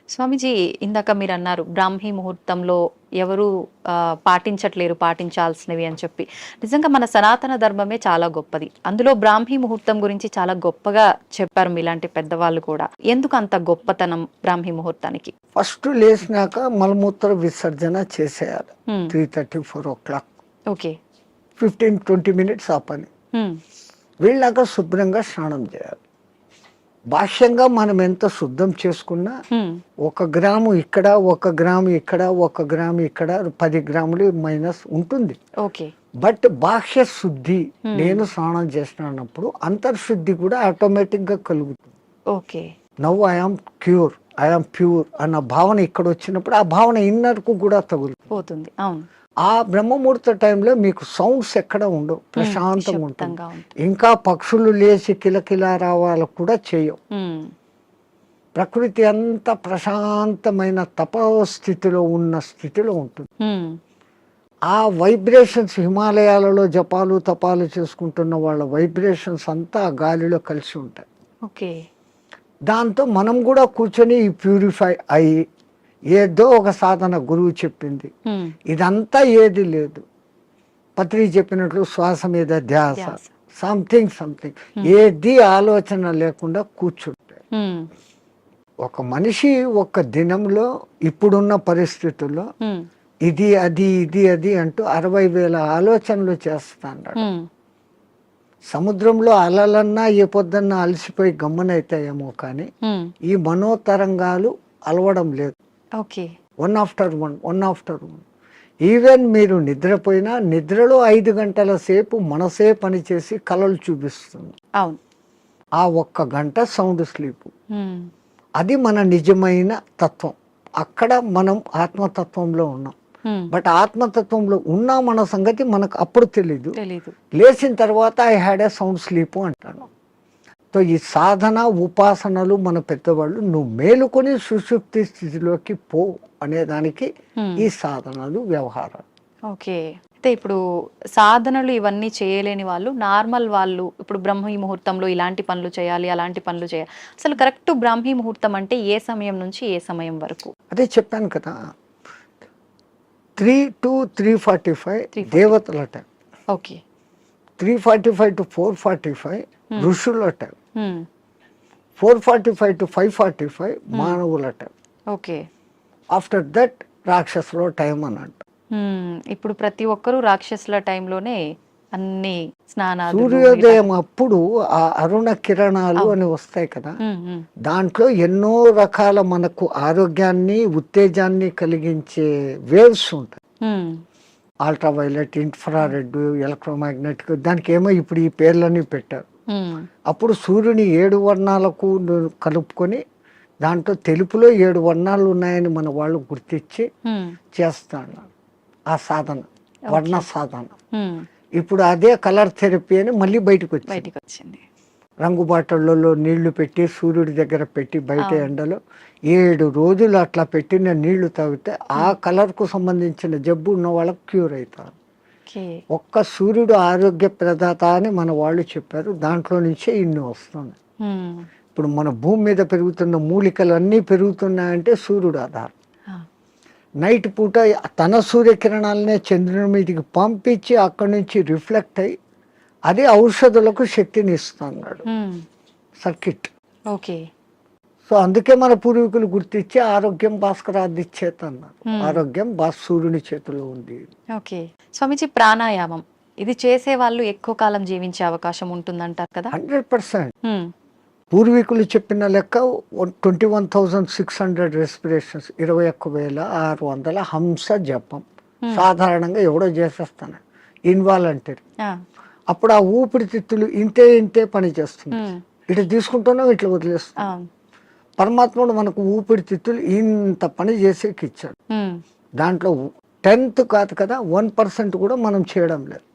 స్వామీజీ, ఇందాక మీరు అన్నారు బ్రాహ్మీ ముహూర్తంలో ఎవరు పాటించట్లేరు పాటించాల్సినవి అని చెప్పి. నిజంగా మన సనాతన ధర్మమే చాలా గొప్పది. అందులో బ్రాహ్మీ ముహూర్తం గురించి చాలా గొప్పగా చెప్పారు మీలాంటి పెద్దవాళ్ళు కూడా. ఎందుకు అంత గొప్పతనం బ్రాహ్మీ ముహూర్తానికి? ఫస్ట్ లేచినాక మలమూత్ర విసర్జన చేసేయాలి. 3:30, 4 o'clock. ఓకే. 15-20 minutes ఆ పని. వెళ్ళాక శుభ్రంగా స్నానం చేయాలి. బాహ్యంగా మనం ఎంత శుద్ధం చేసుకున్నా 1 గ్రాము ఇక్కడ, 1 గ్రాము ఇక్కడ, 1 గ్రాము ఇక్కడ, 10 గ్రాములు మైనస్ ఉంటుంది. ఓకే. బట్ బాహ్య శుద్ధి నేను స్నానం చేసినప్పుడు అంతర్శుద్ధి కూడా ఆటోమేటిక్ గా కలుగుతుంది. Okay. Now I am cure, I am pure అన్న భావన ఇక్కడ వచ్చినప్పుడు ఆ భావన ఇన్నర్ కు కూడా తగులుతుంది. అవును. ఆ బ్రహ్మముహూర్త టైంలో మీకు సౌండ్స్ ఎక్కడ ఉండవు, ప్రశాంతంగా ఉంటుంది. ఇంకా పక్షులు లేచి కిలకిలా రావాలు కూడా చేయవు. ప్రకృతి అంతా ప్రశాంతమైన తపస్థితిలో ఉన్న స్థితిలో ఉంటుంది. ఆ వైబ్రేషన్స్ హిమాలయాలలో జపాలు తపాలు చేసుకుంటున్న వాళ్ళ వైబ్రేషన్స్ అంతా గాలిలో కలిసి ఉంటాయి. ఓకే. దాంతో మనం కూడా కూర్చొని ప్యూరిఫై అయ్యి ఏదో ఒక సాధన గురువు చెప్పింది, ఇదంతా ఏది లేదు. పత్రి చెప్పినట్లు శ్వాస మీద ధ్యాస, సంథింగ్ ఏది ఆలోచన లేకుండా కూర్చుంటే ఒక మనిషి ఒక దినంలో ఇప్పుడున్న పరిస్థితుల్లో ఇది అది ఇది అది అంటూ 60,000 ఆలోచనలు చేస్తాడు. సముద్రంలో అలలన్నా ఏ పొద్దున్నా అలసిపోయి గమ్మునైతాయేమో కానీ ఈ మనోతరంగాలు అలవడం లేదు. One after one. ఈవెన్ మీరు నిద్రపోయినా నిద్రలో 5 గంటల సేపు మనసే పనిచేసి కలలు చూపిస్తుంది. ఆ 1 గంట సౌండ్ స్లీప్. అది మన నిజమైన తత్వం. అక్కడ మనం ఆత్మతత్వంలో ఉన్నాం. బట్ ఆత్మతత్వంలో ఉన్నా మన సంగతి మనకు అప్పుడు తెలీదు. లేచిన తర్వాత I had a sound sleep అంటాను. సో ఈ సాధన ఉపాసనలు మన పెద్దవాళ్ళు నువ్వు మేలుకొని సుషుప్తి స్థితిలోకి పో అనేదానికి ఈ సాధనలు వ్యవహారాలు. ఓకే. అయితే ఇప్పుడు సాధనలు ఇవన్నీ చేయలేని వాళ్ళు, నార్మల్ వాళ్ళు ఇప్పుడు బ్రాహ్మీ ముహూర్తంలో ఇలాంటి పనులు చేయాలి, అలాంటి పనులు చేయాలి, అసలు కరెక్ట్ బ్రాహ్మీ ముహూర్తం అంటే ఏ సమయం నుంచి ఏ సమయం వరకు? అదే చెప్పాను కదా, 3 to 3:45 దేవతల టైం. ఓకే. 3:45 to 4:45 ఋషుల టైం. 4:45 to 5:45 మానవుల టైం. ఓకే. ఆఫ్టర్ దట్ రాక్షసుల టైం అన్నట్టు. ఇప్పుడు ప్రతి ఒక్కరూ రాక్షసుల టైంలోనే అన్ని స్నానాలు. సూర్యోదయం అప్పుడు ఆ అరుణ కిరణాలు అని వస్తాయి కదా, దాంట్లో ఎన్నో రకాల మనకు ఆరోగ్యాన్ని ఉత్తేజాన్ని కలిగించే వేవ్స్ ఉంటాయి. అల్ట్రావైలెట్, ఇన్ఫ్రారెడ్, ఎలక్ట్రోమాగ్నెటిక్, దానికి ఏమో ఇప్పుడు ఈ పేర్లన్నీ పెట్టారు. అప్పుడు సూర్యుని 7 వర్ణాలకు కలుపుకొని దాంట్లో తెలుపులో 7 వర్ణాలు ఉన్నాయని మన వాళ్ళు గుర్తించి చేస్తాను ఆ సాధన, వర్ణ సాధన. ఇప్పుడు అదే కలర్ థెరపీ అని మళ్ళీ బయటకు వచ్చింది. రంగు బాటళ్ళలో నీళ్లు పెట్టి సూర్యుడి దగ్గర పెట్టి బయట ఎండలో 7 రోజులు అట్లా పెట్టిన నీళ్లు తాగితే ఆ కలర్కు సంబంధించిన జబ్బు ఉన్న వాళ్ళకు క్యూర్ అవుతారు. ఒక్క సూర్యుడు ఆరోగ్య ప్రదాత అని మన వాళ్ళు చెప్పారు. దాంట్లో నుంచే ఇన్ని వస్తుంది. ఇప్పుడు మన భూమి మీద పెరుగుతున్న మూలికలు అన్నీ పెరుగుతున్నాయంటే సూర్యుడు ఆధారం. నైట్ పూట తన సూర్యకిరణాలనే చంద్రుని మీదకి పంపించి అక్కడి నుంచి రిఫ్లెక్ట్ అయ్యి అదే ఔషధులకు శక్తిని ఇస్తున్నాడు సర్కిట్. ఓకే. సో అందుకే మన పూర్వీకులు గుర్తించి ఆరోగ్యం భాస్కరాది చేత అన్నారు. ఆరోగ్యం సూర్యుని చేతిలో ఉంది. ఓకే. స్వామిజీ, ప్రాణాయామం ఇది చేసే వాళ్ళు ఎక్కువ కాలం జీవించే అవకాశం ఉంటుందంటారు కదా? 100%. పూర్వీకులు చెప్పిన లెక్క 21,600 రెస్పిరేషన్స్, 21,600 హంస జపం సాధారణంగా ఎవడో చేసేస్తాను ఇన్వాలంటరీ. అప్పుడు ఆ ఊపిరితిత్తులు ఇంతే పని చేస్తుంది. ఇటు తీసుకుంటున్నాం, ఇట్లా వదిలేస్తున్నాం. పరమాత్ముడు మనకు ఊపిరితిత్తులు ఇంత పని చేసేకి ఇచ్చాడు. దాంట్లో 10th కాదు కదా, 1% కూడా మనం చేయడం లేదు.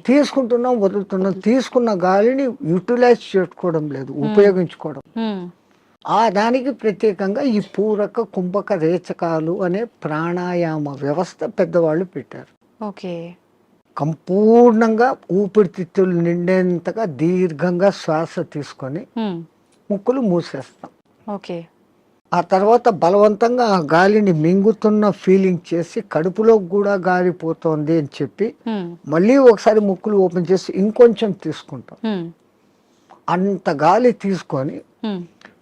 తీసుకుంటున్నాం, వదులుతున్నాం. తీసుకున్న గాలిని యూటిలైజ్ చేసుకోవడం లేదు, ఉపయోగించుకోవడం. ఆ దానికి ప్రత్యేకంగా ఈ పూరక కుంభక రేచకాలు అనే ప్రాణాయామ వ్యవస్థ పెద్దవాళ్ళు పెట్టారు. ఓకే. సంపూర్ణంగా ఊపిరితిత్తులు నిండేంతగా దీర్ఘంగా శ్వాస తీసుకొని ముక్కులు మూసేస్తాం. ఓకే. ఆ తర్వాత బలవంతంగా ఆ గాలిని మింగుతున్న ఫీలింగ్ చేసి కడుపులో కూడా గాలి పోతోంది అని చెప్పి మళ్ళీ ఒకసారి ముక్కులు ఓపెన్ చేసి ఇంకొంచెం తీసుకుంటాం. అంత గాలి తీసుకొని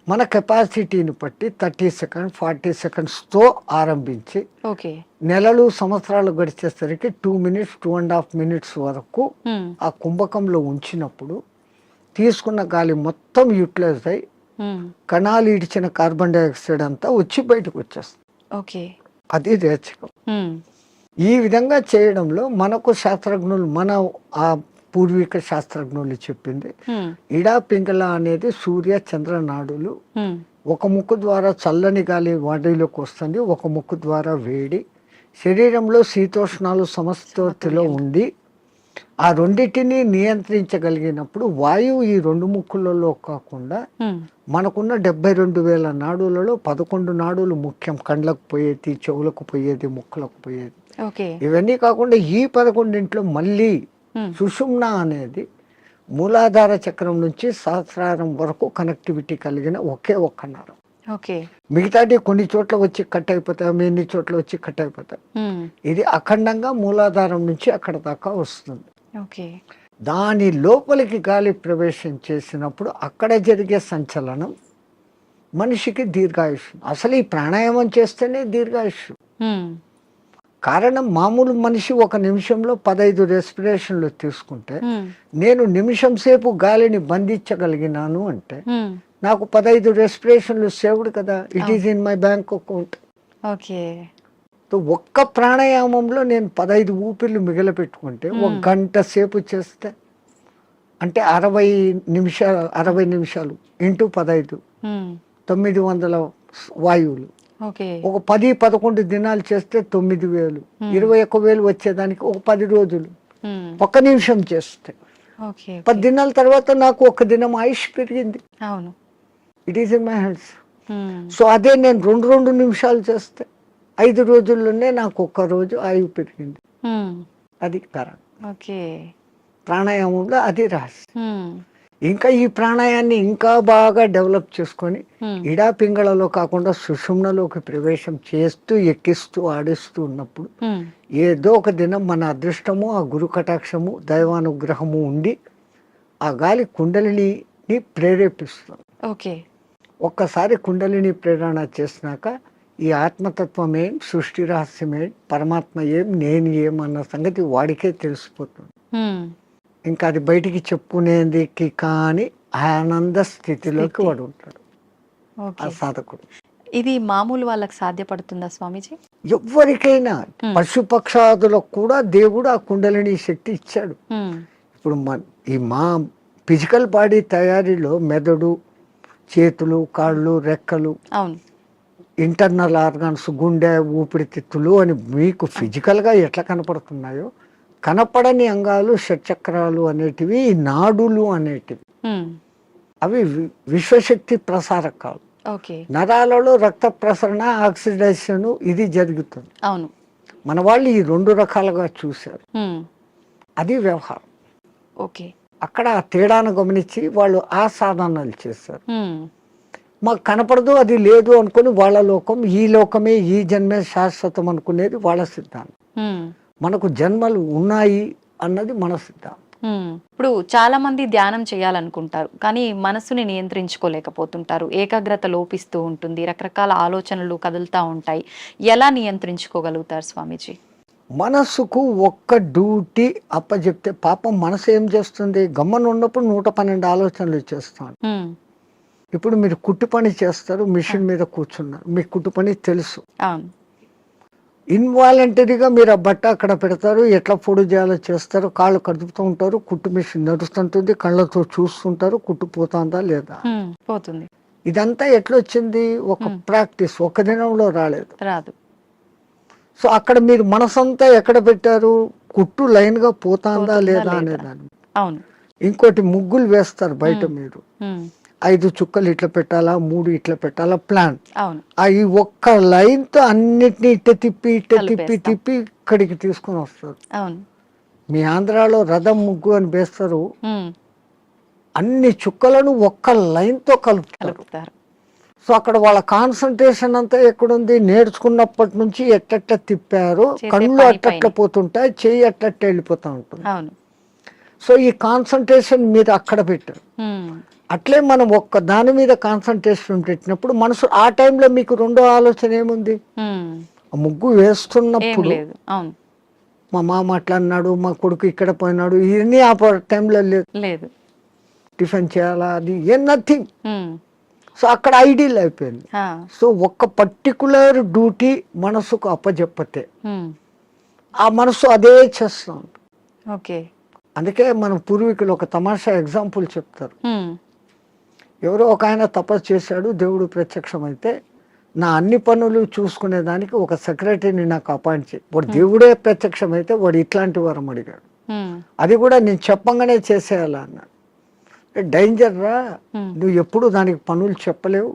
మన కెపాసిటీని బట్టి 30 సెకండ్స్ 40 సెకండ్స్తో ఆరంభించి నెలలు సంవత్సరాలు గడిచేసరికి 2 మినిట్స్ 2.5 మినిట్స్ వరకు ఆ కుంభకంలో ఉంచినప్పుడు తీసుకున్న గాలి మొత్తం యూటిలైజ్ అయి కణాలు ఇడిచిన కార్బన్ డైఆక్సైడ్ అంతా వచ్చి బయటకు వచ్చేస్తుంది. అది రేచకం. ఈ విధంగా చేయడంలో మనకు శాస్త్రజ్ఞులు మన ఆ పూర్వీక శాస్త్రజ్ఞులు చెప్పింది ఇడా పింగళ అనేది సూర్య చంద్ర నాడులు. ఒక ముక్కు ద్వారా చల్లని గాలి బాడీలోకి వస్తుంది, ఒక ముక్కు ద్వారా వేడి. శరీరంలో శీతోష్ణాలు సమస్థితిలో ఉండి ఆ రెండింటిని నియంత్రించగలిగినప్పుడు వాయువు ఈ 2 ముక్కులలో కాకుండా మనకున్న 72,000 నాడులలో 11 నాడులు ముఖ్యం. కండ్లకు పోయేది, చెవులకు పోయేది, ముక్కులకు పోయేది. ఇవన్నీ కాకుండా ఈ 11 మళ్ళీ సుషుమ్న అనేది మూలాధార చక్రం నుంచి సహస్రారం వరకు కనెక్టివిటీ కలిగిన ఒకే ఒక్క నరం. మిగతాది కొన్ని చోట్ల వచ్చి కట్ అయిపోతాయి, మిన్ని చోట్ల వచ్చి కట్ అయిపోతాయి. ఇది అఖండంగా మూలాధారం నుంచి అక్కడ దాకా వస్తుంది. దాని లోపలికి గాలి ప్రవేశం చేసినప్పుడు అక్కడ జరిగే సంచలనం మనిషికి దీర్ఘాయుష్యం. అసలు ఈ ప్రాణాయామం చేస్తేనే దీర్ఘాయుష్యం. కారణం మామూలు మనిషి ఒక నిమిషంలో 15 రెస్పిరేషన్లు తీసుకుంటే నేను నిమిషం సేపు గాలిని బంధించగలిగినాను అంటే నాకు 15 రెస్పిరేషన్లు సేవ్డ్ కదా. It is in my bank account. ఒక్క ప్రాణాయామంలో నేను 15 ఊపిర్లు మిగిలిపెట్టుకుంటే 1 గంట సేపు చేస్తే అంటే 60 నిమిషాలు ఇంటూ 15 900 వాయువులు. ఒక 10-11 దినాలు చేస్తే 9,000 21,000 వచ్చేదానికి ఒక 10 రోజులు 1 నిమిషం చేస్తే 10 దినాల తర్వాత నాకు 1 దినం ఆయుష్ పెరిగింది. It is in my hands. So అదే నేను 2 నిమిషాలు చేస్తే 5 రోజుల్లోనే నాకు 1 రోజు ఆయువు పెరిగింది. అది కారణం. ప్రాణాయామంలో అది రహస్యం. ఇంకా ఈ ప్రాణాయాన్ని ఇంకా బాగా డెవలప్ చేసుకొని ఇడా పింగళలో కాకుండా సుషుమ్నలోకి ప్రవేశం చేస్తూ ఎక్కిస్తూ ఆడిస్తూ ఉన్నప్పుడు ఏదో ఒక దినం మన అదృష్టము, ఆ గురు కటాక్షము, దైవానుగ్రహము ఉండి ఆ గాలి కుండలిని ప్రేరేపిస్తుంది. ఒక్కసారి కుండలిని ప్రేరణ చేసినాక ఈ ఆత్మతత్వం ఏం, సృష్టి రహస్యం ఏం, పరమాత్మ ఏం, నేను ఏం అన్న సంగతి వాడికే తెలిసిపోతుంది. ఇంకా అది బయటికి చెప్పుకునేందుకు కానీ ఆనంద స్థితిలోకి వాడు ఉంటాడు ఆ సాధకుడు. ఇది మామూలు వాళ్ళకి సాధ్యపడుతుందా స్వామీజీ? ఎవరికైనా పశుపక్షాదులకు కూడా దేవుడు ఆ కుండలిని శక్తి ఇచ్చాడు. ఇప్పుడు మా ఫిజికల్ బాడీ తయారీలో మెదడు, చేతులు, కాళ్ళు, రెక్కలు, ఇంటర్నల్ ఆర్గాన్స్, గుండె, ఊపిరితిత్తులు అని మీకు ఫిజికల్గా ఎట్లా కనపడుతున్నాయో కనపడని అంగాలు షట్చక్రాలు అనేటివి, నాడులు అనేటివి అవి విశ్వశక్తి ప్రసారకాలు. నరాలలో రక్త ప్రసరణ, ఆక్సిడేషన్ ఇది జరుగుతుంది. మన వాళ్ళు ఈ 2 రకాలుగా చూశారు. అది వ్యవహారం. అక్కడ ఆ తేడాను గమనించి వాళ్ళు ఆ సాధనాలు చేశారు. మాకు కనపడదు, అది లేదు అనుకుని వాళ్ళ లోకం, ఈ లోకమే ఈ జన్మే శాశ్వతం అనుకునేది వాళ్ళ సిద్ధాంతం. మనకు జన్మలు ఉన్నాయి అన్నది మన సిద్ధాంతం. ఇప్పుడు చాలా మంది ధ్యానం చేయాలనుకుంటారు కానీ మనసుని నియంత్రించుకోలేకపోతుంటారు. ఏకాగ్రత లోపిస్తూ ఉంటుంది, రకరకాల ఆలోచనలు కదులుతూ ఉంటాయి. ఎలా నియంత్రించుకోగలుగుతారు స్వామీజీ? మనసుకు ఒక్క డ్యూటీ అప్పచెప్తే పాపం మనసు ఏం చేస్తుంది? గమ్మన ఉన్నప్పుడు 112 ఆలోచనలు చేస్తాను. ఇప్పుడు మీరు కుట్టు పని చేస్తారు, మిషన్ మీద కూర్చున్నారు, మీకు కుట్టు పని తెలుసు. ఇన్వాలంటరీగా మీరు ఆ బట్ట అక్కడ పెడతారు, ఎట్లా పొడి చేయాలో చేస్తారు, కాళ్ళు కదుపుతూ ఉంటారు, కుట్టు మిషన్ నడుస్తుంటుంది, కళ్ళతో చూస్తుంటారు, కుట్టు పోతుందా లేదా పోతుంది. ఇదంతా ఎట్లొచ్చింది? ఒక ప్రాక్టీస్, ఒక దినంలో రాదు. సో అక్కడ మీరు మనసంతా ఎక్కడ పెట్టారు? కుట్టు లైన్ గా పోతుందా లేదా అనేదాన్ని. ఇంకోటి ముగ్గులు వేస్తారు బయట, మీరు 5 చుక్కలు ఇట్లా పెట్టాలా, 3 ఇట్లా పెట్టాలా ప్లాన్. ఈ ఒక్క లైన్ తో అన్నిటినీ ఇట్ట తిప్పి ఇక్కడికి తీసుకొని వస్తారు. మీ ఆంధ్రాలో రథం ముగ్గు అని వేస్తారు, ఉమ్, అన్ని చుక్కలను ఒక్క లైన్తో కలుపుతారు. కలుపుతారు. సో అక్కడ వాళ్ళ కాన్సన్ట్రేషన్ అంతా ఎక్కడుంది, నేర్చుకున్నప్పటి నుంచి ఎట్టట్ట తిప్పారు, చేసే కళ్ళు పని అట్టట్ల పోతుంటాయి, చెయ్యి అట్టట్ట వెళ్ళిపోతూ ఉంటుంది. అవును. సో ఈ కాన్సన్ట్రేషన్ మీరు అక్కడ పెట్టారు. ఉమ్, అట్లే మనం ఒక్క దాని మీద కాన్సన్ట్రేషన్ పెట్టినప్పుడు మనసు ఆ టైంలో మీకు రెండో ఆలోచన ఏముంది, ఉమ్, ఆ ముగ్గు ఏం వేస్తున్నప్పుడు లేదు. అవును, మా మామ అట్లా అన్నాడు, మా కొడుకు ఇక్కడ పోయినాడు, ఇవన్నీ ఆ టైంలో లేదు. లేదు. టిఫిన్ చేయాలా, అది ఏ నథింగ్. ఉమ్, సో అక్కడ ఐడియల్ అయిపోయింది. ఆ, సో ఒక్క పర్టికులర్ డ్యూటీ మనసుకు అప్పచెప్పతే ఉమ్, ఆ మనసు అదే చేస్తాం. ఓకే. అందుకే మన పూర్వీకులు ఒక తమాషా ఎగ్జాంపుల్ చెప్తారు. ఉమ్, ఎవరో ఒక ఆయన తపస్సు చేశాడు, దేవుడు ప్రత్యక్షమైతే నా అన్ని పనులు చూసుకునేదానికి ఒక సెక్రటరీని నాకు అపాయింట్ చేయి. వాడు దేవుడే ప్రత్యక్షమైతే వాడు ఇట్లాంటి వరం అడిగాడు, ఉమ్, అది కూడా నేను చెప్పంగానే చేసేయాలా అన్నాడు. డేంజర్ రా, నువ్వు ఎప్పుడు దానికి పనులు చెప్పలేవు,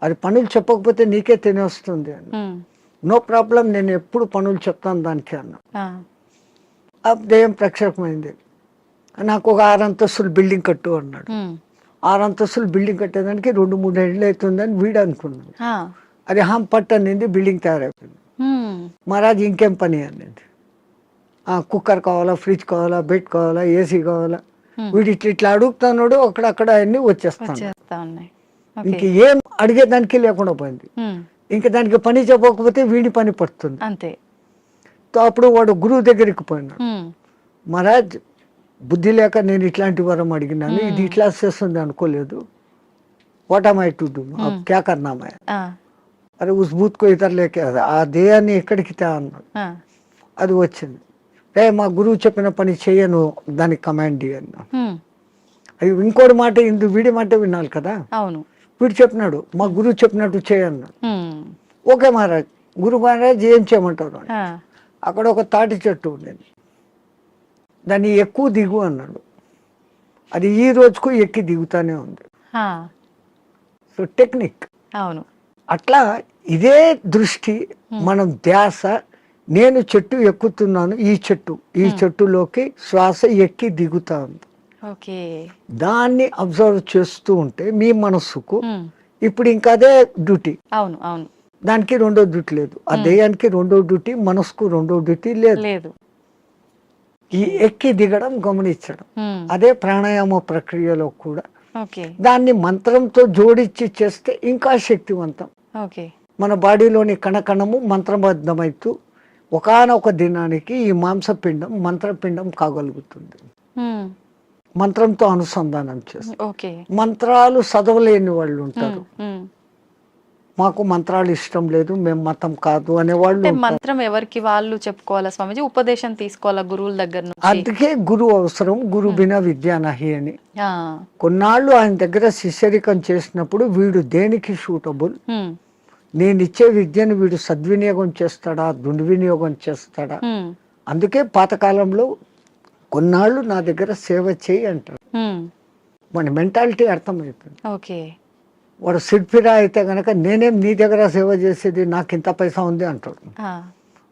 అది పనులు చెప్పకపోతే నీకే తినేస్తుంది అన్న. ఉమ్, నో ప్రాబ్లం, నేను ఎప్పుడు పనులు చెప్తాను దానికి అన్నా. ఆ, ఆ దెయ్యం ప్రత్యక్షమైంది, నాకు ఒక 6 అంతస్తులు బిల్డింగ్ కట్టు అన్నాడు. ఉమ్, 6 అంతస్తులు బిల్డింగ్ కట్టేదానికి 2-3 ఏళ్ళు అవుతుందని వీడు అనుకున్నాడు. ఆ, అది పట్టు అనింది, బిల్డింగ్ తయారైపోయింది. ఉమ్, మహారాజ్ ఇంకేం పని అనింది, కుక్కర్ కావాలా, ఫ్రిడ్జ్ కావాలా, బెడ్ కావాలా, ఏసీ కావాలా, వీడు ఇట్లా అడుగుతున్నాడు, అక్కడక్కడ అన్ని వచ్చేస్తాను. వచ్చేస్తా ఉన్నాయి. ఇంక ఏం అడిగేదానికి లేకుండా పోయింది. ఉమ్, ఇంకా దానికి పని చెప్పకపోతే వీడి పని పడుతుంది. అంతే. తో అప్పుడు వాడు గురువు దగ్గరికి పోయినాడు. ఉమ్, మహారాజ్ బుద్ధి లేక నేను ఇట్లాంటి వరం అడిగినాను, ఇది ఇట్లా చేస్తుంది అనుకోలేదు, what am I to do, క్యా కర్నా మై, ఆ, అరే ఉస్ బూత్ కో ఇతర లేకే ఆ దేయాన్ని ఎక్కడికి తా అన్నాడు. ఆ, అది వచ్చింది. మా గురువు చెప్పిన పని చేయను, దానికి కమాండ్ అన్నా. ఉమ్, అది ఇంకోటి మాట, వీడి మాట వినాలి కదా. అవును. వీడు చెప్పినాడు, మా గురువు చెప్పినట్టు చేయన్నాడు. ఉమ్, ఓకే మహారాజ్, గురు మహారాజ్ ఏం చేయమంటారు అని. ఆ, అక్కడ ఒక తాటి చెట్టు ఉండేది, దాన్ని ఎక్కువ దిగు అన్నాడు. అది ఈ రోజుకు ఎక్కి దిగుతానే ఉంది. ఆ, సో టెక్నిక్ అవును. అట్లా ఇదే దృష్టి, మనం ధ్యాస, నేను చెట్టు ఎక్కుతున్నాను, ఈ చెట్టులోకి శ్వాస ఎక్కి దిగుతా ఉంది, ఓకే. దాన్ని అబ్జర్వ్ చేస్తూ ఉంటే మీ మనస్సుకు ఉమ్, ఇప్పుడు ఇంకా అదే డ్యూటీ. అవును, అవును. దానికి రెండో డ్యూటీ లేదు, ఆ దేయానికి రెండో డ్యూటీ, మనసుకు రెండో డ్యూటీ లేదు. లేదు. ఈ ఎక్కి దిగడం గమనించడం, ఉమ్, అదే ప్రాణాయామ ప్రక్రియలో కూడా ఓకే. దాన్ని మంత్రంతో జోడించి చేస్తే ఇంకా శక్తివంతం. ఓకే. మన బాడీలోని కణకణము మంత్రబద్ధమైతూ ఒకానొక దినానికి ఈ మాంసపిండం మంత్రపిండం కాగలుగుతుంది. ఉమ్, మంత్రంతో అనుసంధానం చేస్తారు. ఓకే. మంత్రాలు చదవలేని వాళ్ళు ఉంటారు, ఉమ్, మాకు మంత్రాలు ఇష్టం లేదు, మేము మతం కాదు అనేవాళ్ళు అంటే ఉంటారు. మంత్రం ఎవరికి వాళ్ళు చెప్పుకోవాలా స్వామిజీ, ఉపదేశం తీసుకోవాలా గురువుల దగ్గర నుంచి? అందుకే గురువు అవసరం, గురు బినా విద్యా నహి అని. ఆ, కొన్నాళ్ళు ఆయన దగ్గర శిష్యరికం చేసినప్పుడు వీడు దేనికి సూటబుల్, ఉమ్, నేను ఇచ్చే విద్యను వీడు సద్వినియోగం చేస్తాడా, దుర్వినియోగం చేస్తాడా. ఉమ్, అందుకే పాతకాలంలో కొన్నాళ్ళు నా దగ్గర సేవ చేయి అంటారు. ఉమ్, మన మెంటాలిటీ అర్థమైపోయింది. ఓకే. వాడు సిడ్ఫిరా అయితే గనక నేనేం నీ దగ్గర సేవ చేసేది, నాకు ఇంత పైసా ఉంది అంటాడు. ఆ,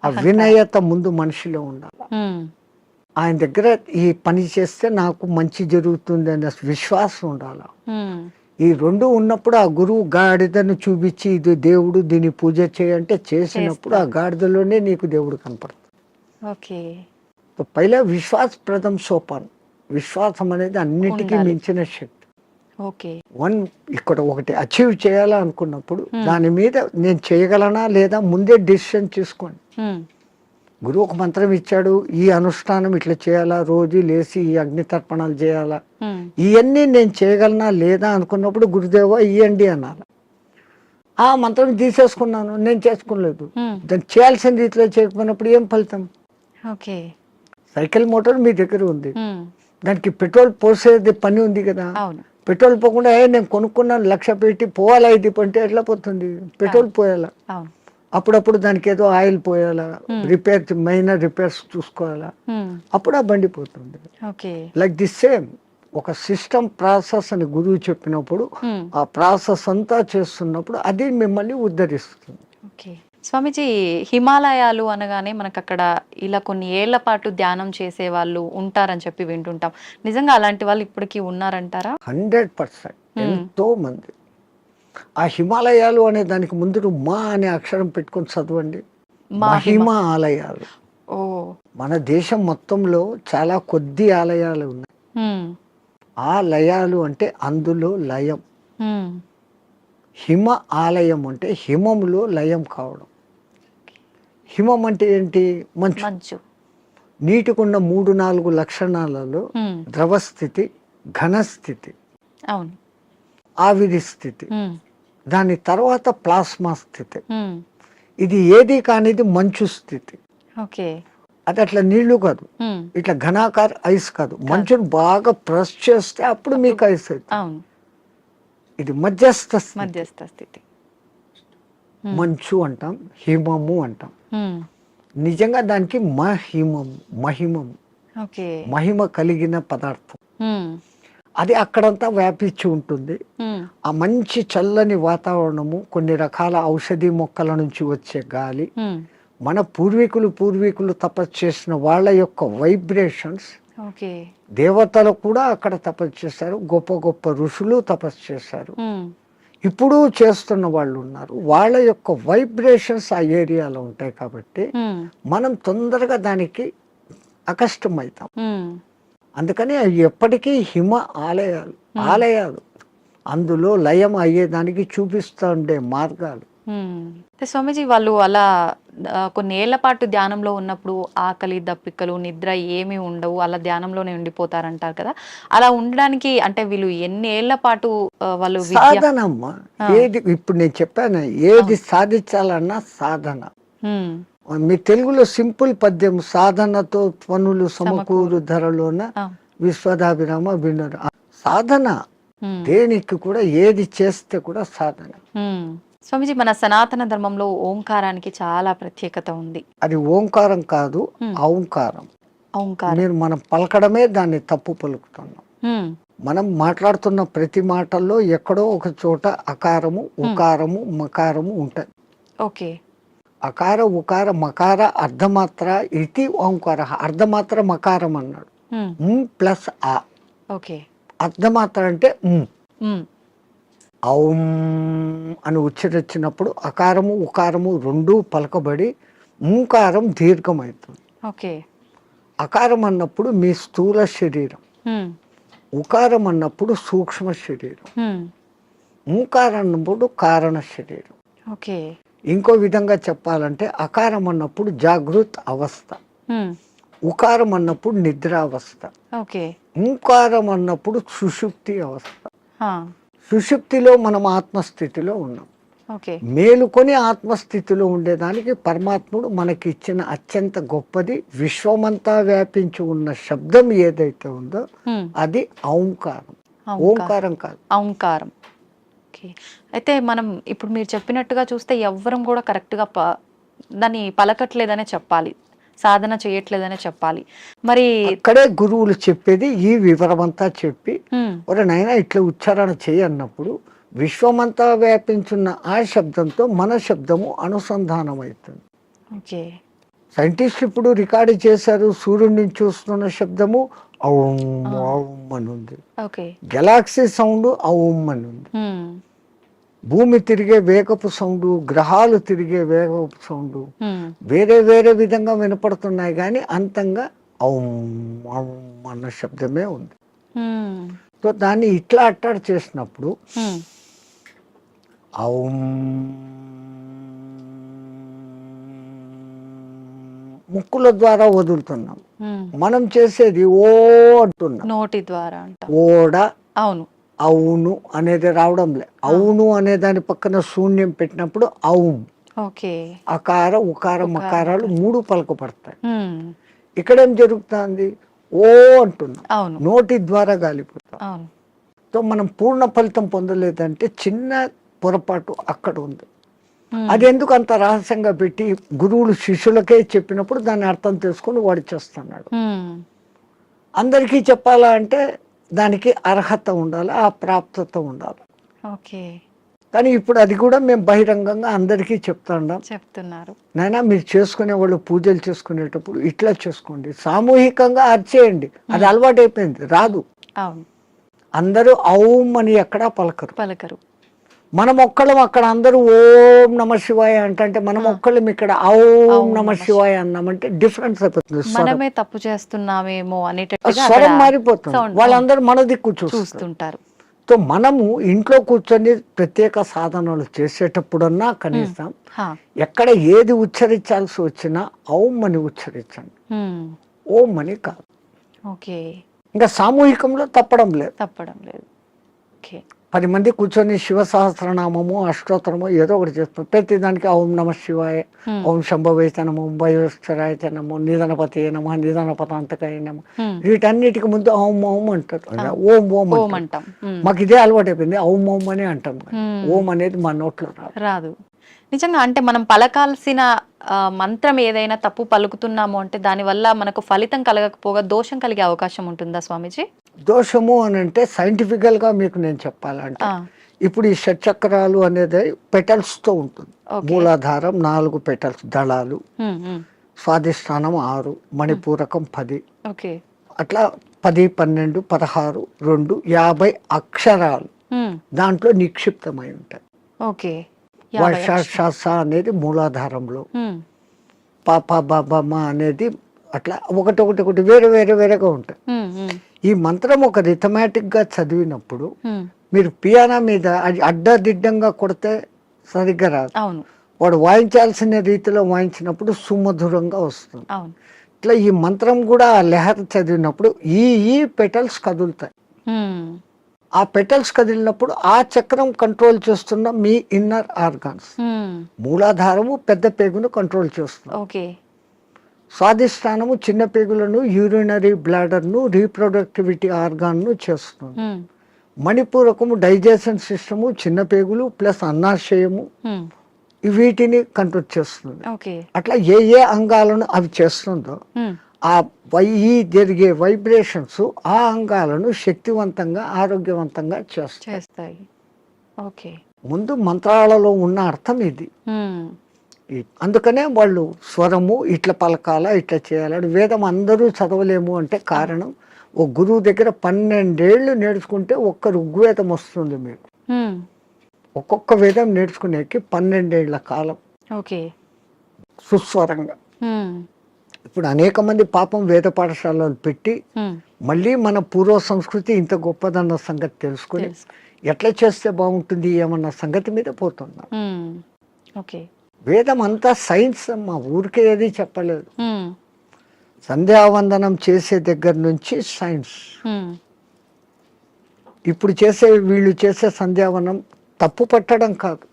ఆ వినయత ముందు మనిషిలో ఉండాలి. ఉమ్, ఆయన దగ్గర ఈ పని చేస్తే నాకు మంచి జరుగుతుంది అనే విశ్వాసం ఉండాలి. ఉమ్, ఈ రెండు ఉన్నప్పుడు ఆ గురువు గాడిదను చూపించి ఇది దేవుడు, దీన్ని పూజ చేయంటే చేసినప్పుడు ఆ గాడిదలోనే నీకు దేవుడు కనపడుతుంది. ఓకే. పైలా విశ్వాస ప్రథం సోపాన్, విశ్వాసం అనేది అన్నిటికీ ఉండాలి. మించిన శక్తి. ఓకే. ఇక్కడ ఒకటి అచీవ్ చేయాలనుకున్నప్పుడు దాని మీద నేను చేయగలనా లేదా ముందే డిసిషన్ తీసుకోండి. ఉమ్, గురువు ఒక మంత్రం ఇచ్చాడు, ఈ అనుష్ఠానం ఇట్లా చేయాలా, రోజు లేచి ఈ అగ్ని తర్పణాలు చేయాలా, ఉమ్, ఇవన్నీ నేను చేయగలనా లేదా అనుకున్నప్పుడు గురుదేవా ఇయ్యండి అనాలి. ఆ మంత్రం తీసేసుకున్నాను, నేను చేసుకోలేదు, ఉమ్, దాన్ని చేయాల్సిన రీతిలో చేయకపోయినప్పుడు ఏం ఫలితం? ఓకే. సైకిల్ మోటార్ మీ దగ్గర ఉంది, ఉమ్, దానికి పెట్రోల్ పోసేది పని ఉంది కదా. అవును. పెట్రోల్ పోకుండా నేను కొనుక్కున్నాను 1,00,000 పెట్టి పోవాలా, ఇది అంటే ఎట్లా పోతుంది? పెట్రోల్ పోయాలా, అవును. అప్పుడప్పుడు దానికి ఏదో ఆయిల్ పోయాలా, రిపేర్ మైనర్ రిపేర్స్ చూసుకోవాలా, ఉమ్, అప్పుడు ఆ బండి పోతుంది. ఓకే. లైక్ ది సేమ్ ఒక సిస్టమ్ ప్రాసెస్ అని గురువు చెప్పినప్పుడు ఉమ్, ఆ ప్రాసెస్ అంతా చేస్తున్నప్పుడు అది మిమ్మల్ని ఉద్ధరిస్తుంది. ఓకే. స్వామీజీ, హిమాలయాలు అనగానే మనకు అక్కడ ఇలా కొన్ని ఏళ్ల పాటు ధ్యానం చేసే వాళ్ళు ఉంటారని చెప్పి వింటుంటాం. నిజంగా అలాంటి వాళ్ళు ఇప్పటికీ ఉన్నారంటారా? 100% ఎంతో మంది. ఆ హిమాలయాలు అనే దానికి ముందు మా అనే అక్షరం పెట్టుకొని చదవండి. మహిమ ఆలయాలు. ఓ, మన దేశం మొత్తంలో చాలా కొద్ది ఆలయాలు ఉన్నాయి. హ్మ్, ఆ లయాలు అంటే అందులో లయం. హ్మ్, హిమ ఆలయం అంటే హిమములో లయం కావడం. హిమం అంటే ఏంటి? మంచు. మంచు. నీటికున్న 3-4 లక్షణాలలో హ్మ్, ద్రవస్థితి, ఘనస్థితి, అవును. ఆవిరి స్థితి, హ్మ్, దాని తర్వాత ప్లాస్మా స్థితి. హ్మ్, ఇది ఏది కానిది మంచు స్థితి. ఓకే. అది అట్లా నీళ్లు కాదు, హ్మ్, ఇట్లా ఘనాకార ఐస్ కాదు. మంచును బాగా ప్రెస్ చేస్తే అప్పుడు మీకు ఐస్ అవుతుంది. అవును. ఇది మధ్యస్థ స్థితి. మధ్యస్థ స్థితి. మంచు అంటాం, హిమము అంటాం. హ్మ్, నిజంగా దానికి మహిమము, ఓకే. మహిమ కలిగిన పదార్థం. హ్మ్, అది అక్కడంతా వ్యాపించి ఉంటుంది. హ్మ్, ఆ మంచి చల్లని వాతావరణము, కొన్ని రకాల ఔషధి మొక్కల నుంచి వచ్చే గాలి, హ్మ్, మన పూర్వీకులు తపస్సు చేసిన వాళ్ళ యొక్క వైబ్రేషన్స్. ఓకే. దేవతలు కూడా అక్కడ తపస్సు చేశారు, గొప్ప గొప్ప ఋషులు తపస్సు చేశారు, హ్మ్, ఇప్పుడు చేస్తున్న వాళ్ళు ఉన్నారు. వాళ్ళ యొక్క వైబ్రేషన్స్ ఆ ఏరియాలో ఉంటాయి కాబట్టి హ్మ్, మనం తొందరగా దానికి అకష్టమవుతాం. హ్మ్, అందుకని అవి ఎప్పటికీ హిమ ఆలయాలు అందులో లయం అయ్యేదానికి చూపిస్తూ ఉండే మార్గాలు. అయితే స్వామీజీ, వాళ్ళు అలా కొన్ని ఏళ్ల పాటు ధ్యానంలో ఉన్నప్పుడు ఆకలి దప్పికలు నిద్ర ఏమీ ఉండవు, అలా ధ్యానంలోనే ఉండిపోతారంటారు కదా. అలా ఉండడానికి అంటే వీళ్ళు ఎన్ని ఏళ్ల పాటు వాళ్ళు సాధనమ్మ. ఏది ఇప్పుడు నేను చెప్పాను, ఏది సాధించాలన్నా సాధన. మీ తెలుగులో సింపుల్ పద్యం, సాధనతో పనులు సమకూరు ధరలోన విశ్వదాభిరామ వినరు. సాధన దేనికి కూడా, ఏది చేస్తే కూడా సాధన. స్వామీజీ, మన సనాతన ధర్మంలో ఓంకారానికి చాలా ప్రత్యేకత ఉంది. అది ఓంకారం కాదు, ఔంకారం. మీరు మనం పలకడమే దాన్ని తప్పు పలుకుతున్నాం. మనం మాట్లాడుతున్న ప్రతి మాటల్లో ఎక్కడో ఒక చోట అకారము, ఉకారము, మకారము ఉంటాయి. ఓకే. అకార ఉకార మకార అర్ధమాత్ర ఇది ఓంకార. అర్ధమాత్ర మకారం అన్నాడు, ప్లస్ ఆ. ఓకే. అర్ధమాత్ర అంటే ఔం అని ఉచ్చరించినప్పుడు అకారము ఉకారము రెండూ పలకబడి ఓంకారం దీర్ఘమవుతుంది. ఓకే. అకారం అన్నప్పుడు మీ స్థూల శరీరం, ఉకారం అన్నప్పుడు సూక్ష్మ శరీరం, ఓంకారం అన్నప్పుడు కారణ శరీరం. ఓకే. ఇంకో విధంగా చెప్పాలంటే అకారం అన్నప్పుడు జాగృత్ అవస్థ, ఉకారం అన్నప్పుడు నిద్రావస్థ, ఓంకారం అన్నప్పుడు సుషుప్తి అవస్థ. సుషుప్తిలో మనం ఆత్మస్థితిలో ఉన్నాం. మేలుకొని ఆత్మస్థితిలో ఉండేదానికి పరమాత్ముడు మనకి ఇచ్చిన అత్యంత గొప్పది, విశ్వమంతా వ్యాపించి ఉన్న శబ్దం ఏదైతే ఉందో అది ఔంకారం. ఓంకారం కాదు, ఔంకారం. అయితే మనం ఇప్పుడు మీరు చెప్పినట్టుగా చూస్తే ఎవ్వరం కూడా కరెక్ట్గా దాన్ని పలకట్లేదనే చెప్పాలి, సాధన చేయట్లేదనే చెప్పాలి. మరి అక్కడే గురువులు చెప్పేది ఈ వివరమంతా చెప్పి, ఒరే నాయనా ఇట్లా ఉచ్చారణ చేయన్నప్పుడు విశ్వమంతా వ్యాపించున్న ఆ శబ్దంతో మన శబ్దము అనుసంధానం అవుతుంది. సైంటిస్ట్ ఇప్పుడు రికార్డు చేశారు, సూర్యుడి నుంచి చూస్తున్న శబ్దము ఔం ఔం అని ఉంది, గెలాక్సీ సౌండ్ ఔం అని ఉంది, భూమి తిరిగే వేగపు సౌండ్, గ్రహాలు తిరిగే వేగపు సౌండ్ వేరే వేరే విధంగా వినపడుతున్నాయి, కానీ అంతంగా ఔం ఔం అన్న శబ్దమే ఉంది. సో దాన్ని ఇట్లా అట్టాడు చేసినప్పుడు ఔం ముక్కుల ద్వారా వదులుతున్నాం, మనం చేసేది ఓ అంటున్నాం నోటి ద్వారా. ఓడ, అవును, అవును అనేది రావడంలే. అవును అనే దాని పక్కన శూన్యం పెట్టినప్పుడు ఔం. అకార ఉకార మకారాలు 3 పలకపడతాయి. ఇక్కడేం జరుగుతుంది? ఓ అంటున్నాం, నోటి ద్వారా గాలిపోతాం. సో మనం పూర్ణ ఫలితం పొందలేదంటే చిన్న పొరపాటు అక్కడ ఉంది. అది ఎందుకు అంత రహస్యంగా పెట్టి గురువులు శిష్యులకే చెప్పినప్పుడు దాన్ని అర్థం చేసుకొని వాడు చేస్తున్నాడు. అందరికీ చెప్పాలా అంటే దానికి అర్హత ఉండాలి, ఆ ప్రాప్తత ఉండాలి. కానీ ఇప్పుడు అది కూడా మేము బహిరంగంగా అందరికీ చెప్తున్నారు. నాయనా మీరు చేసుకునే వాళ్ళు పూజలు చేసుకునేటప్పుడు ఇట్లా చేసుకోండి, సామూహికంగా అర్చేయండి. అది అలవాటు అయిపోయింది, రాదు. అవును, అందరూ ఔం అని ఎక్కడా పలకరు. మనం ఒక్కళ్ళం అక్కడ అందరూ ఓం నమ శివాయ అంటే మనం ఒక్కళ్ళం ఇక్కడ ఔం నమ శివాయ అన్నామంటే డిఫరెన్స్ అయిపోతుంది. మనమే తప్పు చేస్తున్నామేమో అనేటట్టుగా స్వరం మారిపోతుంది. వాళ్ళందరూ మన దిక్కు చూస్తుంటారు. సో మనము ఇంట్లో కూర్చొని ప్రత్యేక సాధనలు చేసేటప్పుడన్నా కనీసం ఎక్కడ ఏది ఉచ్చరించాల్సి వచ్చినా ఔం అని ఉచ్చరించండి, ఓం అని కాదు. ఓకే, ఇంకా సామూహికంలో తప్పడం లేదు. 10 మంది కూర్చొని శివ సహస్రనామము అష్టోత్తరము ఏదో ఒకటి చేస్తాం. ప్రతి దానికి ఓం నమ శివాయ, ఓం శంభవైతే నమో, భయోశ్వరాయ నమో, నిధనపతి నమ, నిధనపతాంతకాయ నమ, వీటన్నిటికి ముందు ఓం ఓం అంటారు. ఓం ఓం అంటాం. మాకు ఇదే అలవాటు అయిపోయింది, ఓం ఓం అని అంటాం. ఓం అనేది మా నోట్లో రాదు. నిజంగా అంటే మనం పలకాల్సిన మంత్రం ఏదైనా తప్పు పలుకుతున్నాము అంటే దానివల్ల మనకు ఫలితం కలగకపోగా దోషం కలిగే అవకాశం ఉంటుందా స్వామీజీ? దోషము అని అంటే సైంటిఫికల్ గా మీకు నేను చెప్పాలంటే, ఇప్పుడు ఈ షట్చక్రాలు అనేది పెటల్స్ తో ఉంటుంది. మూలాధారం 4 పెటల్స్ దళాలు, స్వాధిష్టానం 6, మణిపూరకం 10, అట్లా 10, 12, 16, 2, 50 అక్షరాలు దాంట్లో నిక్షిప్తమై ఉంటాయి. వర్ష అనేది మూలాధారంలో, పాప బాబమ్మ అనేది అట్లా ఒకటి వేరే వేరేగా ఉంటాయి. ఈ మంత్రం ఒక రిథమాటిక్ గా చదివినప్పుడు మీరు పియానో మీద అది అడ్డదిడ్డంగా కొడితే సరిగ్గా రాదు. వాడు వాయించాల్సిన రీతిలో వాయించినప్పుడు సుమధురంగా వస్తుంది. ఇట్లా ఈ మంత్రం కూడా ఆ లెహర్ చదివినప్పుడు ఈ పెటల్స్ కదులుతాయి. ఆ పెటల్స్ కదిలినప్పుడు ఆ చక్రం కంట్రోల్ చేస్తున్న మీ ఇన్నర్ ఆర్గాన్స్. మూలాధారము పెద్ద పేగును కంట్రోల్ చేస్తుంది. స్వాధిష్టానము చిన్న పేగులను, యూరినరీ బ్లాడర్ను, రీప్రొడక్టివిటీ ఆర్గాన్ను చేస్తుంది. మణిపూరకము డైజెషన్ సిస్టము, చిన్న పేగులు ప్లస్ అన్నాశయము, వీటిని కంట్రోల్ చేస్తుంది. అట్లా ఏ అంగాలను అవి చేస్తుందో ఆ జరిగే వైబ్రేషన్స్ ఆ అంగాలను శక్తివంతంగా ఆరోగ్యవంతంగా చేస్తాయి. ముందు మంత్రాలలో ఉన్న అర్థం ఇది. అందుకనే వాళ్ళు స్వరము ఇట్లా పలకాల, ఇట్లా చేయాలని. వేదం అందరూ చదవలేము అంటే కారణం, ఓ గురువు దగ్గర 12 ఏళ్ళు నేర్చుకుంటే ఒక్క ఋగ్వేదం వస్తుంది మీకు. ఒక్కొక్క వేదం నేర్చుకునేకి 12 ఏళ్ల కాలం సుస్వరంగా. ఇప్పుడు అనేక మంది పాపం వేద పాఠశాలలు పెట్టి మళ్ళీ మన పూర్వ సంస్కృతి ఇంత గొప్పదన్న సంగతి తెలుసుకుని ఎట్లా చేస్తే బాగుంటుంది ఏమన్న సంగతి మీద పోతున్నా. వేదం అంతా సైన్స్ అమ్మా, ఊరికే ఏది చెప్పలేదు. సంధ్యావందనం చేసే దగ్గర నుంచి సైన్స్. ఇప్పుడు వీళ్ళు చేసే సంధ్యావనం తప్పు పట్టడం కాదు.